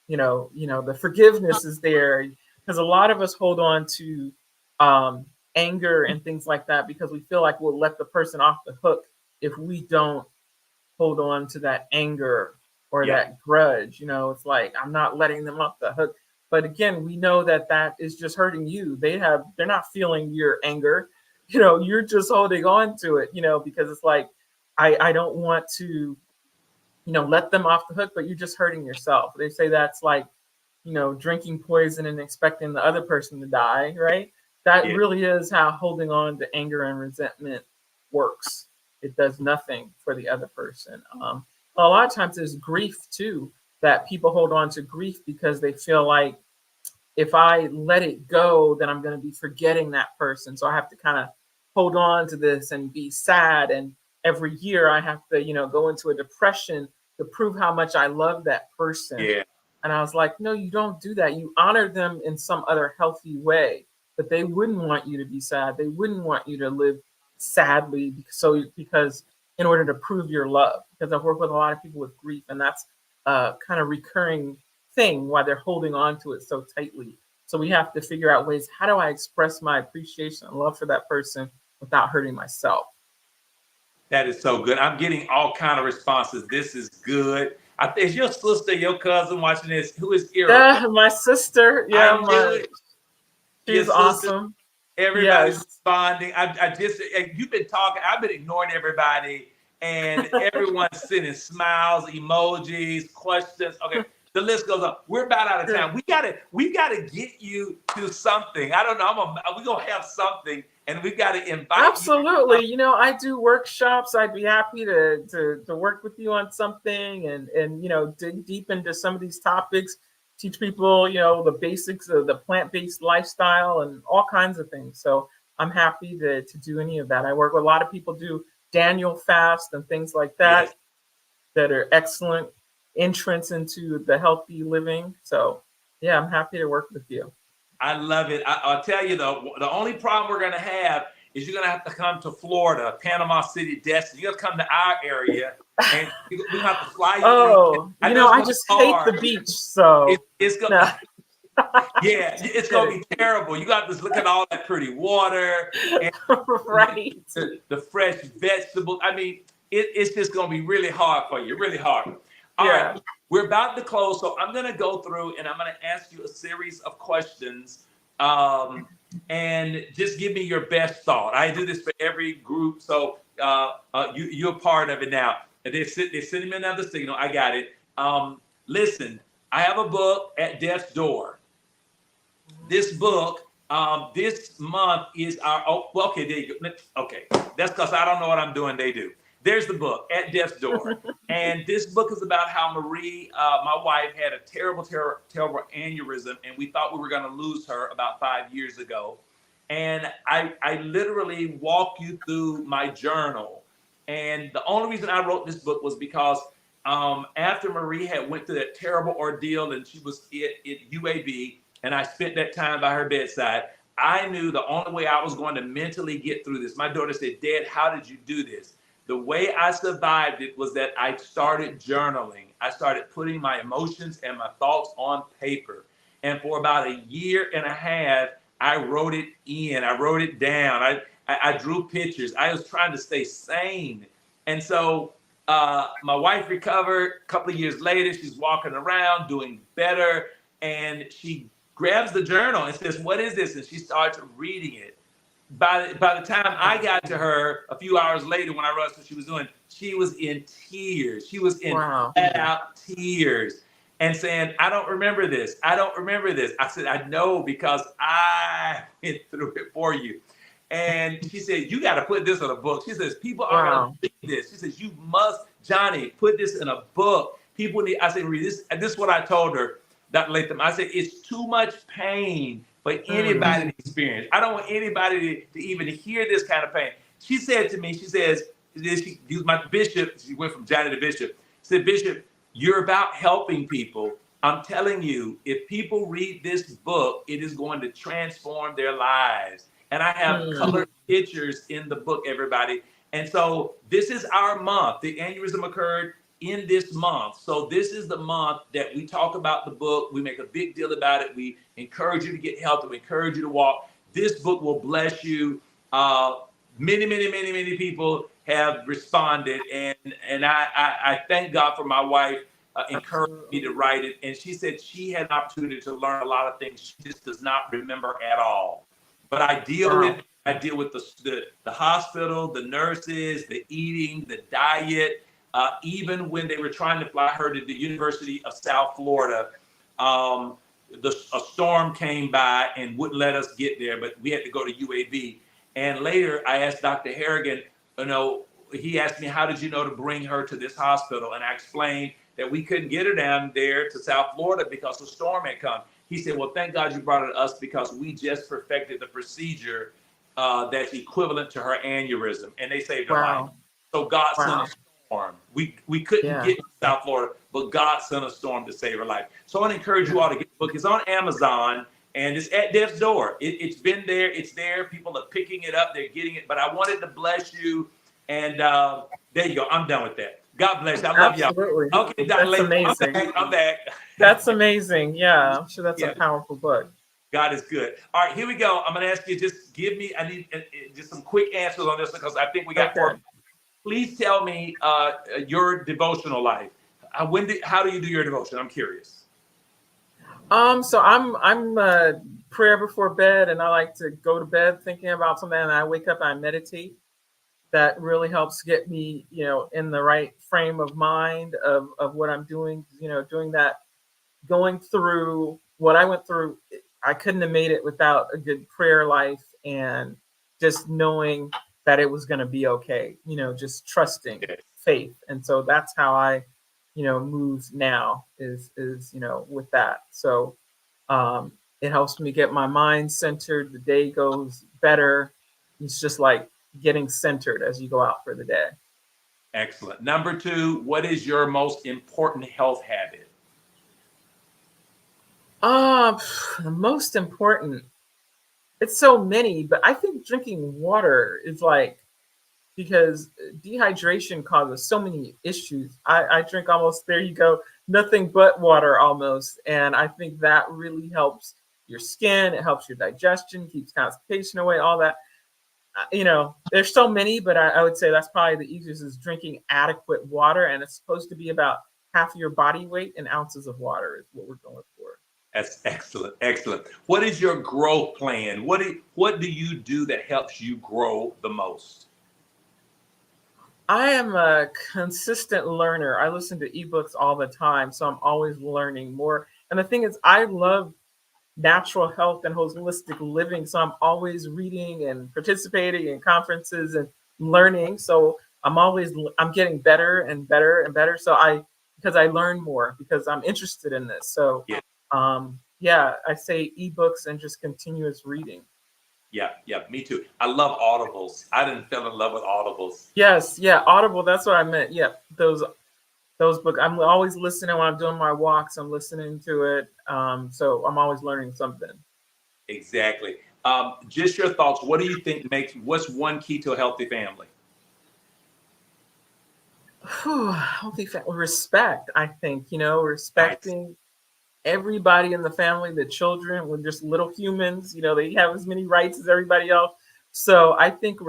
the forgiveness is there because a lot of us hold on to anger and things like that because we feel like we'll let the person off the hook if we don't hold on to that anger or that grudge. It's like, I'm not letting them off the hook. But again, we know that that is just hurting you. They're not feeling your anger. You're just holding on to it, because it's like, I don't want to, let them off the hook, but you're just hurting yourself. They say that's like, drinking poison and expecting the other person to die, right? That really is how holding on to anger and resentment works. It does nothing for the other person. A lot of times there's grief too, that people hold on to grief because they feel like if I let it go, then I'm going to be forgetting that person. So I have to kind of hold on to this and be sad. And every year I have to, go into a depression to prove how much I love that person. Yeah. And I was like, no, you don't do that. You honor them in some other healthy way, but they wouldn't want you to be sad. They wouldn't want you to live sadly. Because in order to prove your love, because I've worked with a lot of people with grief, and that's a kind of recurring thing why they're holding on to it so tightly. So we have to figure out ways, how do I express my appreciation and love for that person without hurting myself? That is so good. I'm getting all kind of responses. This is good. Is your sister, your cousin watching this? Who is Ira? Yeah, my sister. Yeah, she's awesome. Everybody's responding. You've been talking. I've been ignoring everybody, and everyone's sending smiles, emojis, questions. Okay, the list goes on. We're about out of time. We gotta get you to something. I don't know. We're gonna have something, and we gotta invite Absolutely. You. I do workshops. I'd be happy to work with you on something and dig deep into some of these topics, teach people, the basics of the plant-based lifestyle and all kinds of things. So I'm happy to do any of that. I work with a lot of people do Daniel fast and things like that that are excellent entrance into the healthy living. So yeah, I'm happy to work with you. I love it. I'll tell you though, the only problem we're gonna have is you're gonna have to come to Florida, Panama City, Destin. You're gonna come to our area, and we're gonna have to fly you. Oh, I just hate the beach, so it's gonna. Yeah, it's gonna be terrible. You got to look at all that pretty water, and right? The fresh vegetables. I mean, it's just gonna be really hard for you. Really hard. All right. We're about to close, so I'm going to go through and I'm going to ask you a series of questions and just give me your best thought. I do this for every group, so you're part of it now. They're sending me another signal. I got it. Listen, I have a book at Death's Door. This book, this month is okay, there you go. Okay, that's because I don't know what I'm doing. They do. There's the book, At Death's Door. And this book is about how Marie, my wife, had a terrible aneurysm, and we thought we were going to lose her about 5 years ago. And I literally walk you through my journal. And the only reason I wrote this book was because after Marie had went through that terrible ordeal and she was at UAB, and I spent that time by her bedside, I knew the only way I was going to mentally get through this. My daughter said, "Dad, how did you do this?" The way I survived it was that I started journaling. I started putting my emotions and my thoughts on paper. And for about a year and a half, I wrote it in. I wrote it down. I drew pictures. I was trying to stay sane. And so my wife recovered. A couple of years later, she's walking around doing better. And she grabs the journal and says, "What is this?" And she starts reading it. by the time I got to her a few hours later when I realized what she was doing, she was in tears. She was in Wow. flat out tears and saying, I don't remember this. I don't remember this. I said, I know because I went through it for you. And she said, you got to put this in a book. She says, people are going Wow. to read this. She says, you must, Johnny, put this in a book. People need, I said, read this. And this is what I told her, Dr. Latham. I said, it's too much pain for Mm. anybody to experience. I don't want anybody to even hear this kind of pain. She said to me, she says, she used my bishop, she went from Johnny to Bishop. She said, Bishop, you're about helping people. I'm telling you, if people read this book, it is going to transform their lives. And I have Mm. colored pictures in the book, everybody. And so this is our month. The aneurysm occurred in this month. So this is the month that we talk about the book. We make a big deal about it. We encourage you to get healthy. We encourage you to walk. This book will bless you. Many people have responded, and I thank God for my wife encouraged me to write it. And she said she had an opportunity to learn a lot of things she just does not remember at all. But I deal with the hospital, the nurses, the eating, the diet. Even when they were trying to fly her to the University of South Florida, a storm came by and wouldn't let us get there, but we had to go to UAB. And later, I asked Dr. Harrigan, he asked me, how did you know to bring her to this hospital? And I explained that we couldn't get her down there to South Florida because the storm had come. He said, well, thank God you brought it to us because we just perfected the procedure that's equivalent to her aneurysm. And they saved her life. So God sent a storm. We couldn't get to South Florida, but God sent a storm to save her life. So I want to encourage you all to get the book. It's on Amazon. And it's at death's door. It's been there. It's there. People are picking it up. They're getting it. But I wanted to bless you. And there you go. I'm done with that. God bless you. I love y'all. Absolutely. Okay, That's amazing. I'm back. That's amazing. Yeah, I'm sure that's a powerful book. God is good. All right, here we go. I'm going to ask you, just give me, I need just some quick answers on this because I think we got more. Please tell me your devotional life. How do you do your devotion? I'm curious. So I'm prayer before bed, and I like to go to bed thinking about something, and I wake up and I meditate. That really helps get me, in the right frame of mind of what I'm doing. Doing that, going through what I went through, I couldn't have made it without a good prayer life and just knowing that it was going to be okay. Just trusting faith, and so that's how I move now is with that. So it helps me get my mind centered. The day goes better. It's just like getting centered as you go out for the day. Excellent. Number 2, what is your most important health habit? The most important, it's so many, but I think drinking water is like, because dehydration causes so many issues. I drink almost, there you go, nothing but water almost. And I think that really helps your skin. It helps your digestion, keeps constipation away, all that. There's so many, but I would say that's probably the easiest is drinking adequate water. And it's supposed to be about half your body weight in ounces of water is what we're going for. That's excellent. Excellent. What is your growth plan? What do you do that helps you grow the most? I am a consistent learner. I listen to ebooks all the time, so I'm always learning more. And the thing is, I love natural health and holistic living, so I'm always reading and participating in conferences and learning. So I'm getting better and better and better. So because I learn more because I'm interested in this. So I say ebooks and just continuous reading. Yeah, me too. I love Audibles. I didn't fell in love with Audibles. Yes, Audible. That's what I meant. Yeah, those books. I'm always listening when I'm doing my walks. I'm listening to it. So I'm always learning something. Exactly. Just your thoughts. What do you think what's one key to a healthy family? Healthy family. Respect, I think. Respecting everybody in the family, the children, we're just little humans, they have as many rights as everybody else. So I think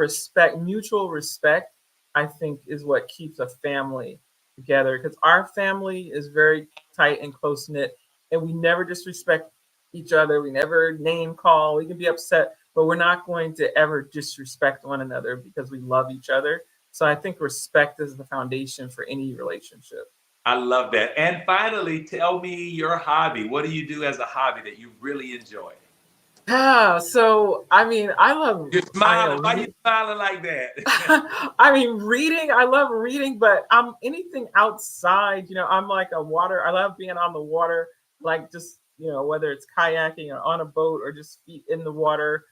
mutual respect, I think is what keeps a family together, because our family is very tight and close knit, and we never disrespect each other. We never name call. We can be upset but we're not going to ever disrespect one another because we love each other. So I think respect is the foundation for any relationship. I love that. And finally, tell me your hobby. What do you do as a hobby that you really enjoy? Yeah, so I mean, You're I know smiling. Why are you smiling like that? I mean, reading, I love reading, but I'm anything outside, I'm like a water, I love being on the water, like just, whether it's kayaking or on a boat or just feet in the water.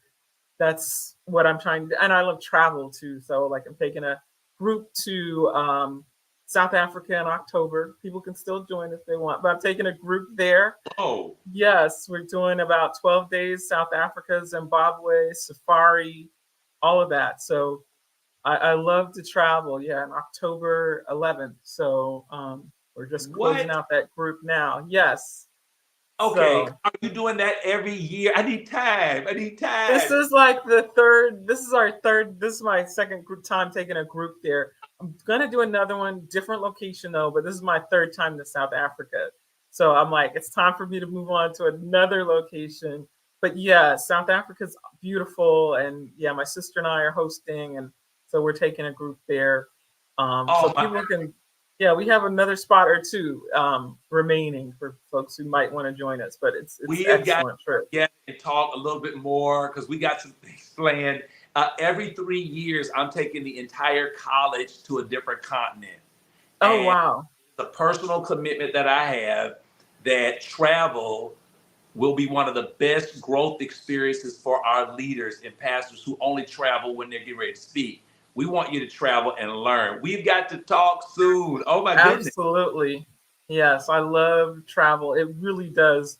That's what I'm trying to do. And I love travel too. So like I'm taking a group to South Africa in October. People can still join if they want, but I'm taking a group there. Oh, Yes, we're doing about 12 days, South Africa, Zimbabwe, safari, all of that. So I love to travel. Yeah, on October 11th. So we're just closing what? out that group now. Yes. Okay. So Are you doing that every year? I need time. I need this time. is like the third, this is our third, this is my second group time taking a group there. I'm gonna do another one, different location though, but this is my third time to South Africa. So I'm like, it's time for me to move on to another location. But yeah, South Africa's beautiful. And yeah, my sister and I are hosting. And so we're taking a group there. So Oh people my. can, yeah, we have another spot or two remaining for folks who might want to join us. But it's We have got excellent trip. to get and talk a little bit more because we got some things planned. Every 3 years, I'm taking the entire college to a different continent. Oh And wow. the personal commitment that I have that travel will be one of the best growth experiences for our leaders and pastors who only travel when they're getting ready to speak. We want you to travel and learn. We've got to talk soon. Oh my goodness. Absolutely. Yes, I love travel. It really does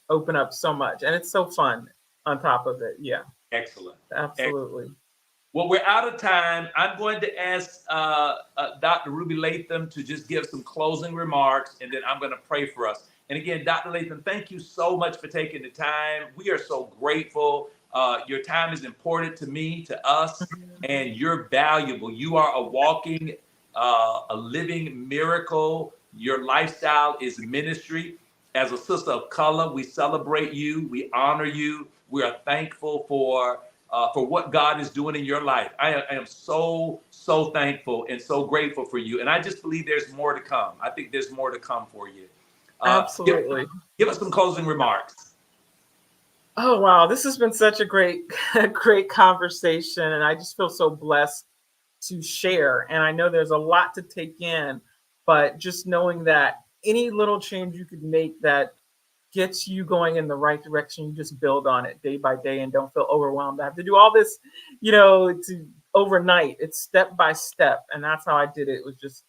open up so much and it's so fun on top of it. Yeah, Excellent. absolutely. Well, we're out of time. I'm going to ask Dr. Ruby Latham to just give some closing remarks, and then I'm going to pray for us. And again, Dr. Latham, thank you so much for taking the time. We are so grateful. Your time is important to me, to us, and you're valuable. You are a walking, a living miracle. Your lifestyle is ministry. As a sister of color, we celebrate you. We honor you. We are thankful for what God is doing in your life. I am so, so thankful and so grateful for you. And I just believe there's more to come. I think there's more to come for you. Give, Absolutely. give us some closing remarks. Oh wow, this has been such a great great conversation and I just feel so blessed to share. And I know there's a lot to take in, but just knowing that any little change you could make that gets you going in the right direction, you just build on it day by day and don't feel overwhelmed. I have to do all this, to overnight. It's step by step. And that's how I did it. It was just,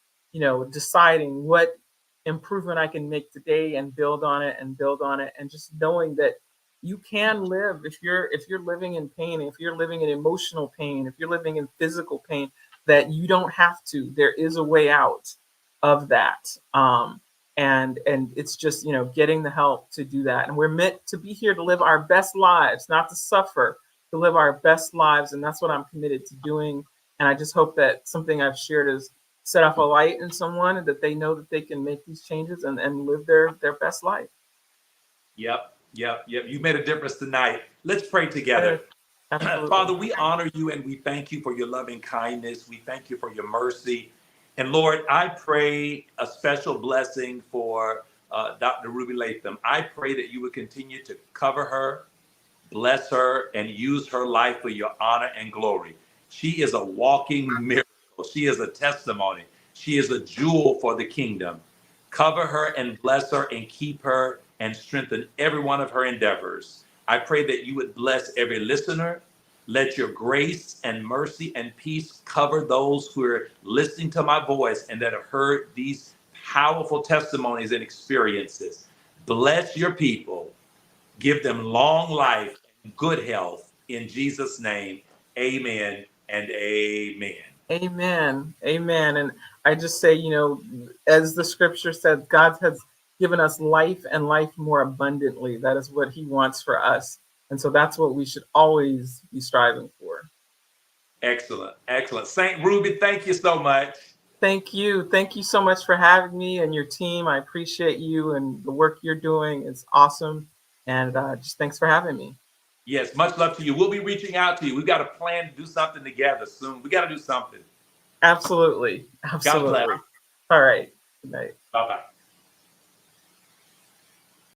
deciding what improvement I can make today and build on it and build on it. And just knowing that you can live if you're living in pain, if you're living in emotional pain, if you're living in physical pain, that you don't have to. There is a way out of that. And it's just getting the help to do that. And we're meant to be here to live our best lives, not to suffer, to live our best lives. And that's what I'm committed to doing. And I just hope that something I've shared is set off a light in someone and that they know that they can make these changes and live their best life. Yep. You made a difference tonight. Let's pray together. Absolutely. Father, we honor you and we thank you for your loving kindness. We thank you for your mercy. And Lord, I pray a special blessing for Dr. Ruby Latham. I pray that you would continue to cover her, bless her, and use her life for your honor and glory. She is a walking miracle. She is a testimony. She is a jewel for the kingdom. Cover her and bless her and keep her and strengthen every one of her endeavors. I pray that you would bless every listener. Let your grace and mercy and peace cover those who are listening to my voice and that have heard these powerful testimonies and experiences. Bless your people. Give them long life and good health. In Jesus' name, amen and amen. Amen. Amen. And I just say, as the scripture says, God has given us life and life more abundantly. That is what he wants for us. And so that's what we should always be striving for. Excellent. Saint Ruby, thank you so much. Thank you. Thank you so much for having me and your team. I appreciate you and the work you're doing. It's awesome. And just thanks for having me. Yes, much love to you. We'll be reaching out to you. We've got a plan to do something together soon. We got to do something. Absolutely. God bless. Absolutely. All right. Good night. Bye bye.